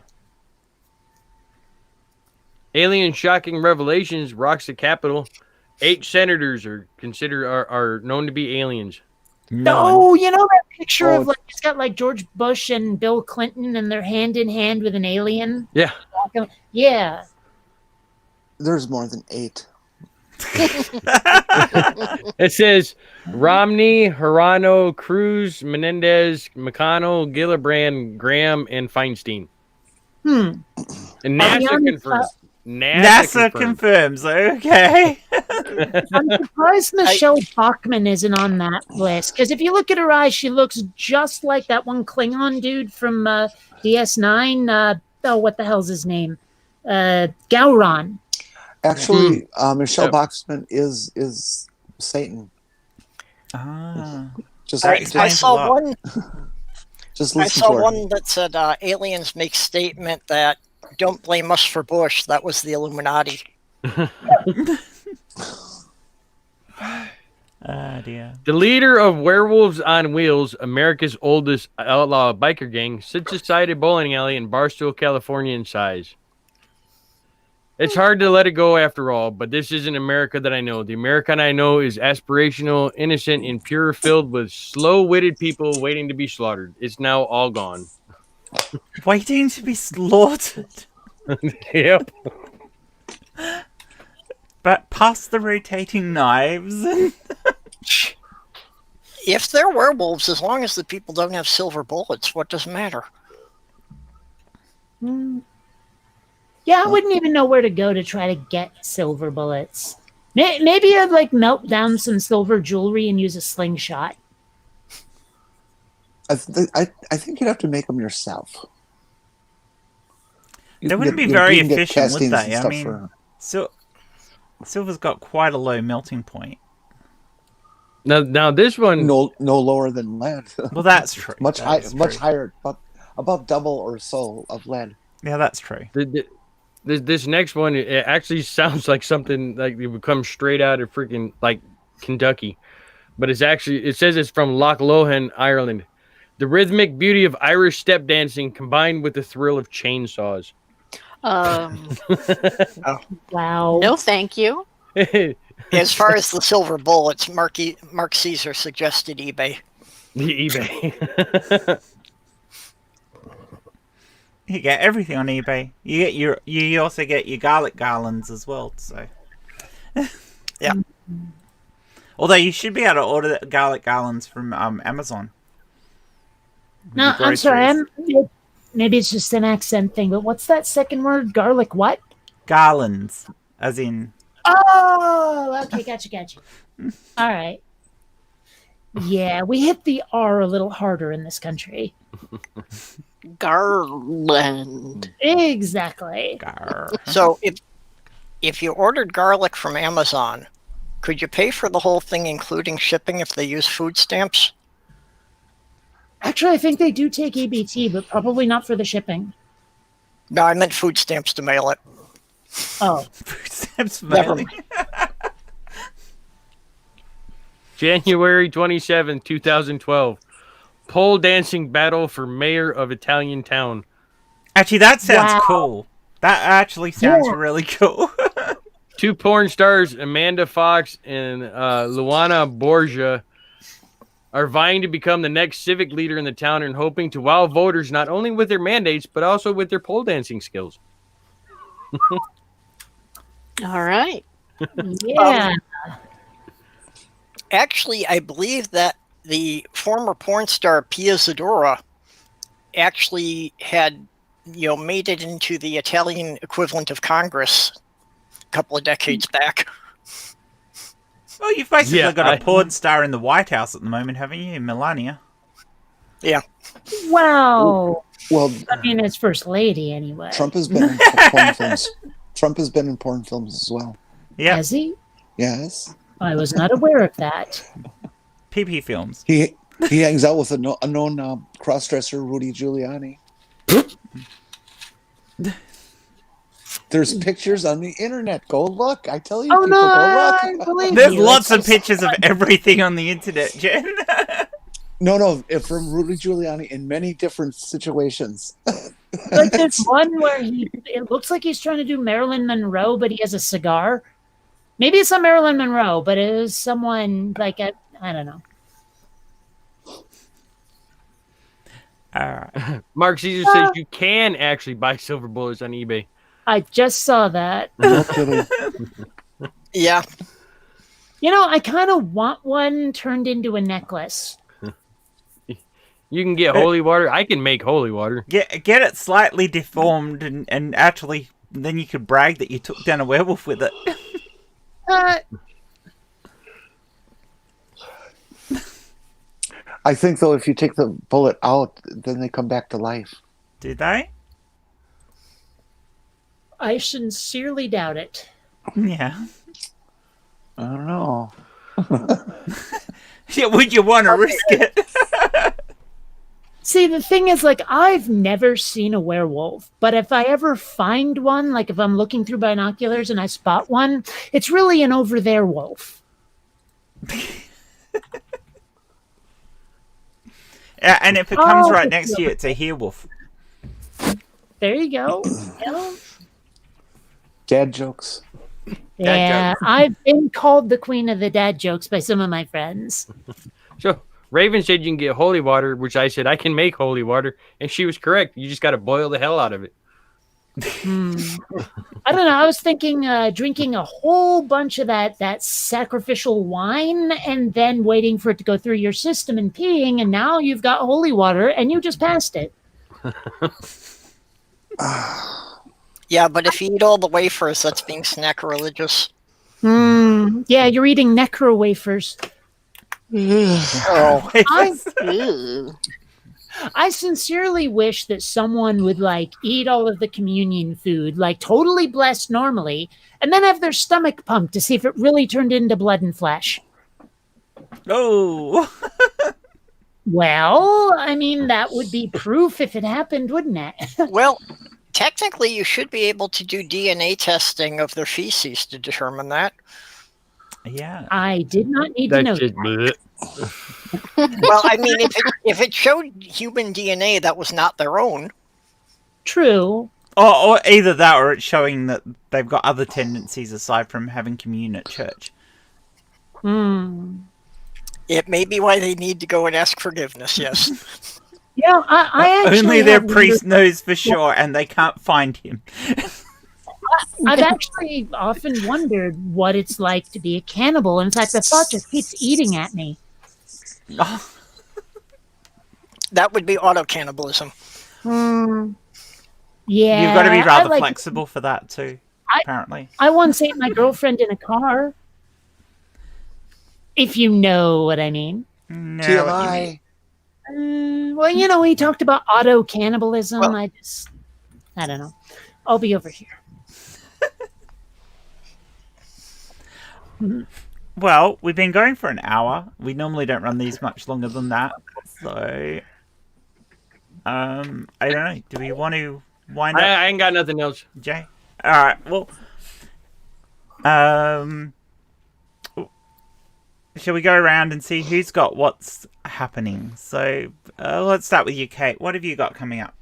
Alien shocking revelations rocks the Capitol. 8 senators are known to be aliens. Oh, you know that picture Oh. of like it's got like George Bush and Bill Clinton and they're hand in hand with an alien? Yeah. Yeah. There's more than 8. It says Romney, Hirano, Cruz, Menendez, McConnell, Gillibrand, Graham, and Feinstein. And NASA confirms. NASA confirms. Okay. I'm surprised Michelle Bachmann isn't on that list because if you look at her eyes, she looks just like that one Klingon dude from DS9. What the hell's his name? Gowron. Actually, Michelle Bachmann is Satan. Ah. I saw one. Just I listen saw to her. one that said aliens make statement that don't blame us for Bush. That was the Illuminati. Dear. The leader of Werewolves on Wheels, America's oldest outlaw biker gang, sits aside a bowling alley in Barstow, California in size. It's hard to let it go after all, but this isn't America that I know. The America I know is aspirational, innocent, and pure, filled with slow-witted people waiting to be slaughtered. It's now all gone. Waiting to be slaughtered. Yep. But past the rotating knives. If they're werewolves, as long as the people don't have silver bullets, what does it matter? Yeah, I wouldn't even know where to go to try to get silver bullets. Maybe I'd like melt down some silver jewelry and use a slingshot. I think you'd have to make them yourself. They wouldn't be very efficient, would they? I mean, silver's got quite a low melting point. Now this one, no lower than lead. Well, that's true. much higher, but above double or so of lead. Yeah, that's true. This next one, it actually sounds like something like it would come straight out of freaking like Kentucky, but it says it's from Loch Lomond, Ireland. The rhythmic beauty of Irish step dancing combined with the thrill of chainsaws. Wow. No, thank you. As far as the silver bullets, Mark Caesar suggested eBay. eBay. You get everything on eBay. You also get your garlic garlands as well. So, yeah. Although you should be able to order the garlic garlands from Amazon. No, I'm sorry. Maybe it's just an accent thing, but what's that second word? Garlic what? Garlands, as in. Oh, okay, gotcha. All right. Yeah, we hit the R a little harder in this country. Garland. Exactly. So if you ordered garlic from Amazon, could you pay for the whole thing, including shipping, if they use food stamps? Actually, I think they do take EBT, but probably not for the shipping. No, I meant food stamps to mail it. Oh. Food stamps Never mailing. January 27th, 2012. Pole dancing battle for mayor of Italian town. Actually, that sounds Wow. cool. That actually sounds really cool. 2 porn stars, Amanda Fox and Luana Borgia, are vying to become the next civic leader in the town and hoping to wow voters not only with their mandates, but also with their pole dancing skills. All right. Yeah. Actually, I believe that the former porn star Pia Zadora actually had, made it into the Italian equivalent of Congress a couple of decades back. Well, you've basically got a porn star in the White House at the moment, haven't you, Melania? Yeah. Wow. Well, I mean, it's first lady anyway. Trump has been in porn films. Trump has been in porn films as well. Yeah. Has he? Yes. I was not aware of that. PP films. He hangs out with a known cross-dresser, Rudy Giuliani. There's pictures on the internet. Go look. I tell you, Oh people, no, go I look. believe There's you. lots It's of just- pictures of everything on the internet, Jen. No, from Rudy Giuliani in many different situations. Like there's one where it looks like he's trying to do Marilyn Monroe, but he has a cigar. Maybe it's not Marilyn Monroe, but it was someone like I don't know. Mark Caesar says you can actually buy silver bullets on eBay. I just saw that. No kidding. Yeah. You know, I kind of want one turned into a necklace. You can get holy water. I can make holy water. Get it slightly deformed and actually then you could brag that you took down a werewolf with it. I think, though, if you take the bullet out, then they come back to life. Do they? I sincerely doubt it. Yeah. I don't know. Yeah, would you want to risk it? See, the thing is, like, I've never seen a werewolf, but if I ever find one, like if I'm looking through binoculars and I spot one, it's really an over there wolf. And if it comes Oh, right next to you, it's a here-wolf. There you go. Yeah. Dad jokes. Yeah, jokes. I've been called the queen of the dad jokes by some of my friends. So Raven said you can get holy water, which I said I can make holy water, and she was correct. You just got to boil the hell out of it. I don't know. I was thinking drinking a whole bunch of that sacrificial wine and then waiting for it to go through your system and peeing, and now you've got holy water and you just passed it. Yeah, but if you eat all the wafers, that's being sacrilegious. Yeah, you're eating necro wafers. Oh. I sincerely wish that someone would like eat all of the communion food, like totally blessed normally, and then have their stomach pumped to see if it really turned into blood and flesh. Oh. Well, I mean, that would be proof if it happened, wouldn't it? Well, technically, you should be able to do DNA testing of their feces to determine that. Yeah. I did not need to know That's just that. Well, I mean, if it showed human DNA that was not their own, True. Or either that or it's showing that they've got other tendencies aside from having communion at church. it may be why they need to go and ask forgiveness. Yes. Yeah, I actually Only their have priest knows for sure and they can't find him. I've actually often wondered what it's like to be a cannibal. In fact, the thought just keeps eating at me. Oh, That would be auto cannibalism. Yeah, you've got to be rather I flexible for that too, apparently. I once ate my girlfriend in a car. If you know what I mean. No, TMI. Well, you know, we talked about auto cannibalism. Well- I don't know. I'll be over here. Well, we've been going for an hour. We normally don't run these much longer than that. So, I don't know. Do we want to wind up, I ain't got nothing else. Jay? All right. Well, shall we go around and see who's got what's happening? So, let's start with you, Kate. What have you got coming up?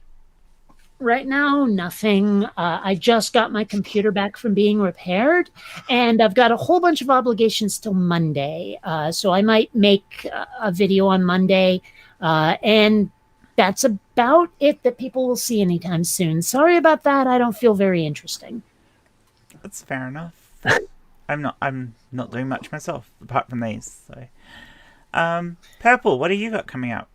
Right now, nothing. I just got my computer back from being repaired, and I've got a whole bunch of obligations till Monday. So I might make a video on Monday, and that's about it that people will see anytime soon. Sorry about that. I don't feel very interesting. That's fair enough. I'm not doing much myself apart from these. So, Purple, what have you got coming up?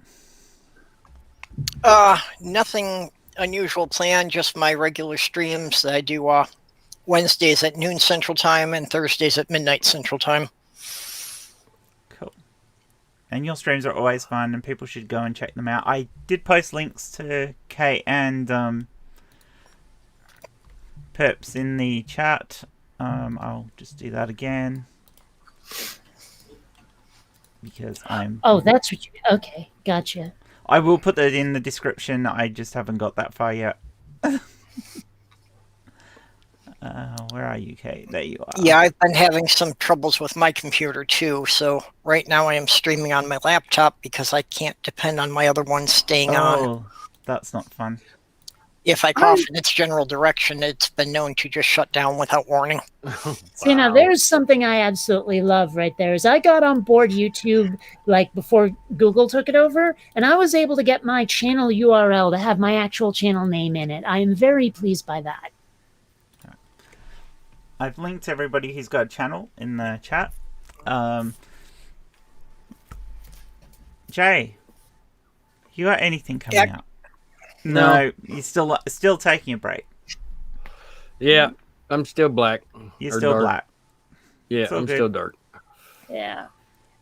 Nothing unusual planned, just my regular streams that I do Wednesdays at noon Central Time and Thursdays at midnight Central Time. Cool. And your streams are always fun, and people should go and check them out. I did post links to Kate and Perps in the chat. I'll just do that again because I'm. Oh, that's what you. Okay, gotcha. I will put that in the description. I just haven't got that far yet. UK. There you are. Yeah, I've been having some troubles with my computer too. So right now I am streaming on my laptop because I can't depend on my other one staying on. Oh, that's not fun. If I cough in its general direction, it's been known to just shut down without warning. See, now there's something I absolutely love right there. Is I got on board YouTube like before Google took it over, and I was able to get my channel URL to have my actual channel name in it. I am very pleased by that. I've linked everybody who's got a channel in the chat. Jay, you got anything coming up? No, you're still taking a break. Yeah, I'm still black. You're Or still dark. black. Yeah, It's all I'm good. still dark. Yeah.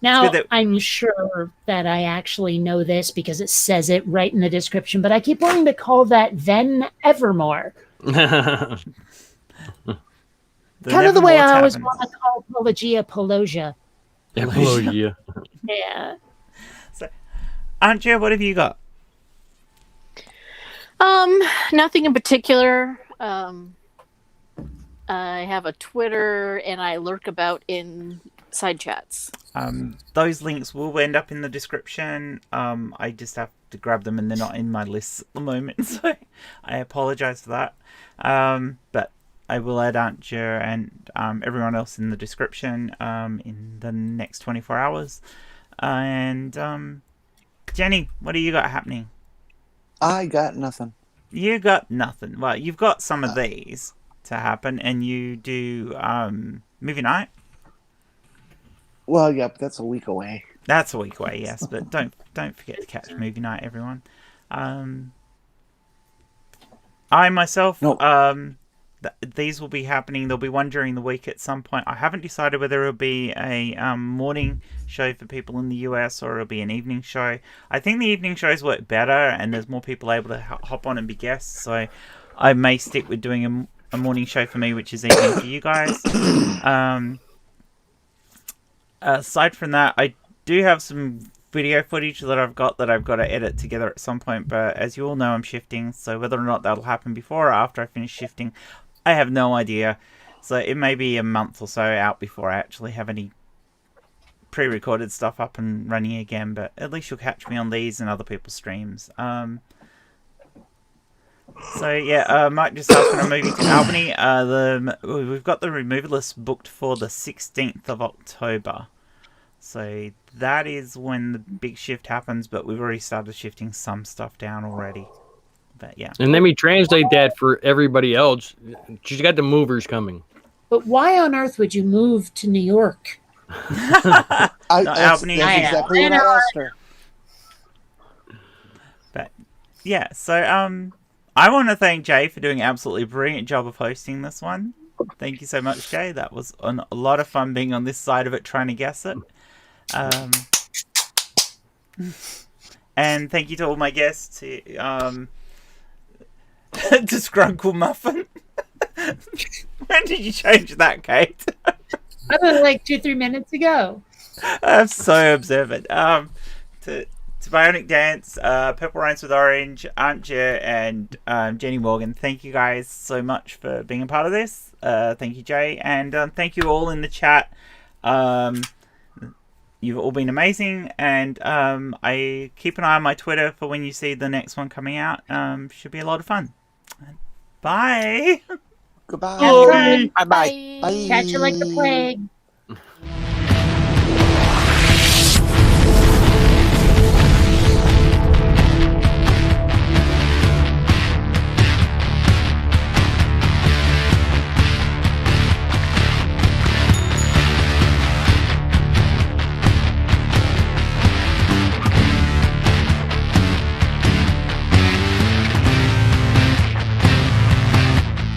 Now, that- I'm sure that I actually know this because it says it right in the description, but I keep wanting to call that Then Evermore. The Kind of the way Nevermore I always Taverns. want to call Pelagia Pelosia. Apologia. Yeah. Antje, what have you got? Nothing in particular. I have a Twitter and I lurk about in side chats. Those links will end up in the description. I just have to grab them and they're not in my list at the moment, so I apologize for that. But I will add Antje and everyone else in the description in the next 24 hours. And Jenny, what do you got happening? I got nothing. You got nothing. Well, you've got some of these to happen, and you do movie night. Well, yeah, but that's a week away. That's a week away, yes, but don't forget to catch movie night, everyone. I myself, No. These will be happening. There'll be one during the week at some point. I haven't decided whether it'll be a morning show for people in the US or it'll be an evening show. I think the evening shows work better and there's more people able to hop on and be guests. So I may stick with doing a morning show for me, which is evening for you guys. Aside from that, I do have some video footage that I've got to edit together at some point. But as you all know, I'm shifting. So whether or not that'll happen before or after I finish shifting, I have no idea. So it may be a month or so out before I actually have any pre-recorded stuff up and running again. But at least you'll catch me on these and other people's streams. So yeah, Mike just asked when I'm moving to Albany. We've got the removal list booked for the 16th of October. So that is when the big shift happens, but we've already started shifting some stuff down already. But yeah. And let me translate that for everybody else. She's got the movers coming. But why on earth would you move to New York? That's Albany. exactly what I asked her. But yeah, so I want to thank Jay for doing an absolutely brilliant job of hosting this one. Thank you so much, Jay. That was a lot of fun being on this side of it trying to guess it. And thank you to all my guests. Disgruntled Muffin. When did you change that, Kate? I was like 2-3 minutes ago. I'm so observant. To BionicDance, PurpleRhymesWithOrange, Antje, and Jenni Morgan, thank you guys so much for being a part of this. Thank you, Jay, and thank you all in the chat. You've all been amazing, and I keep an eye on my Twitter for when you see the next one coming out. Should be a lot of fun. Bye. Goodbye. Have fun. Bye-bye. Bye. Catch you like the plague.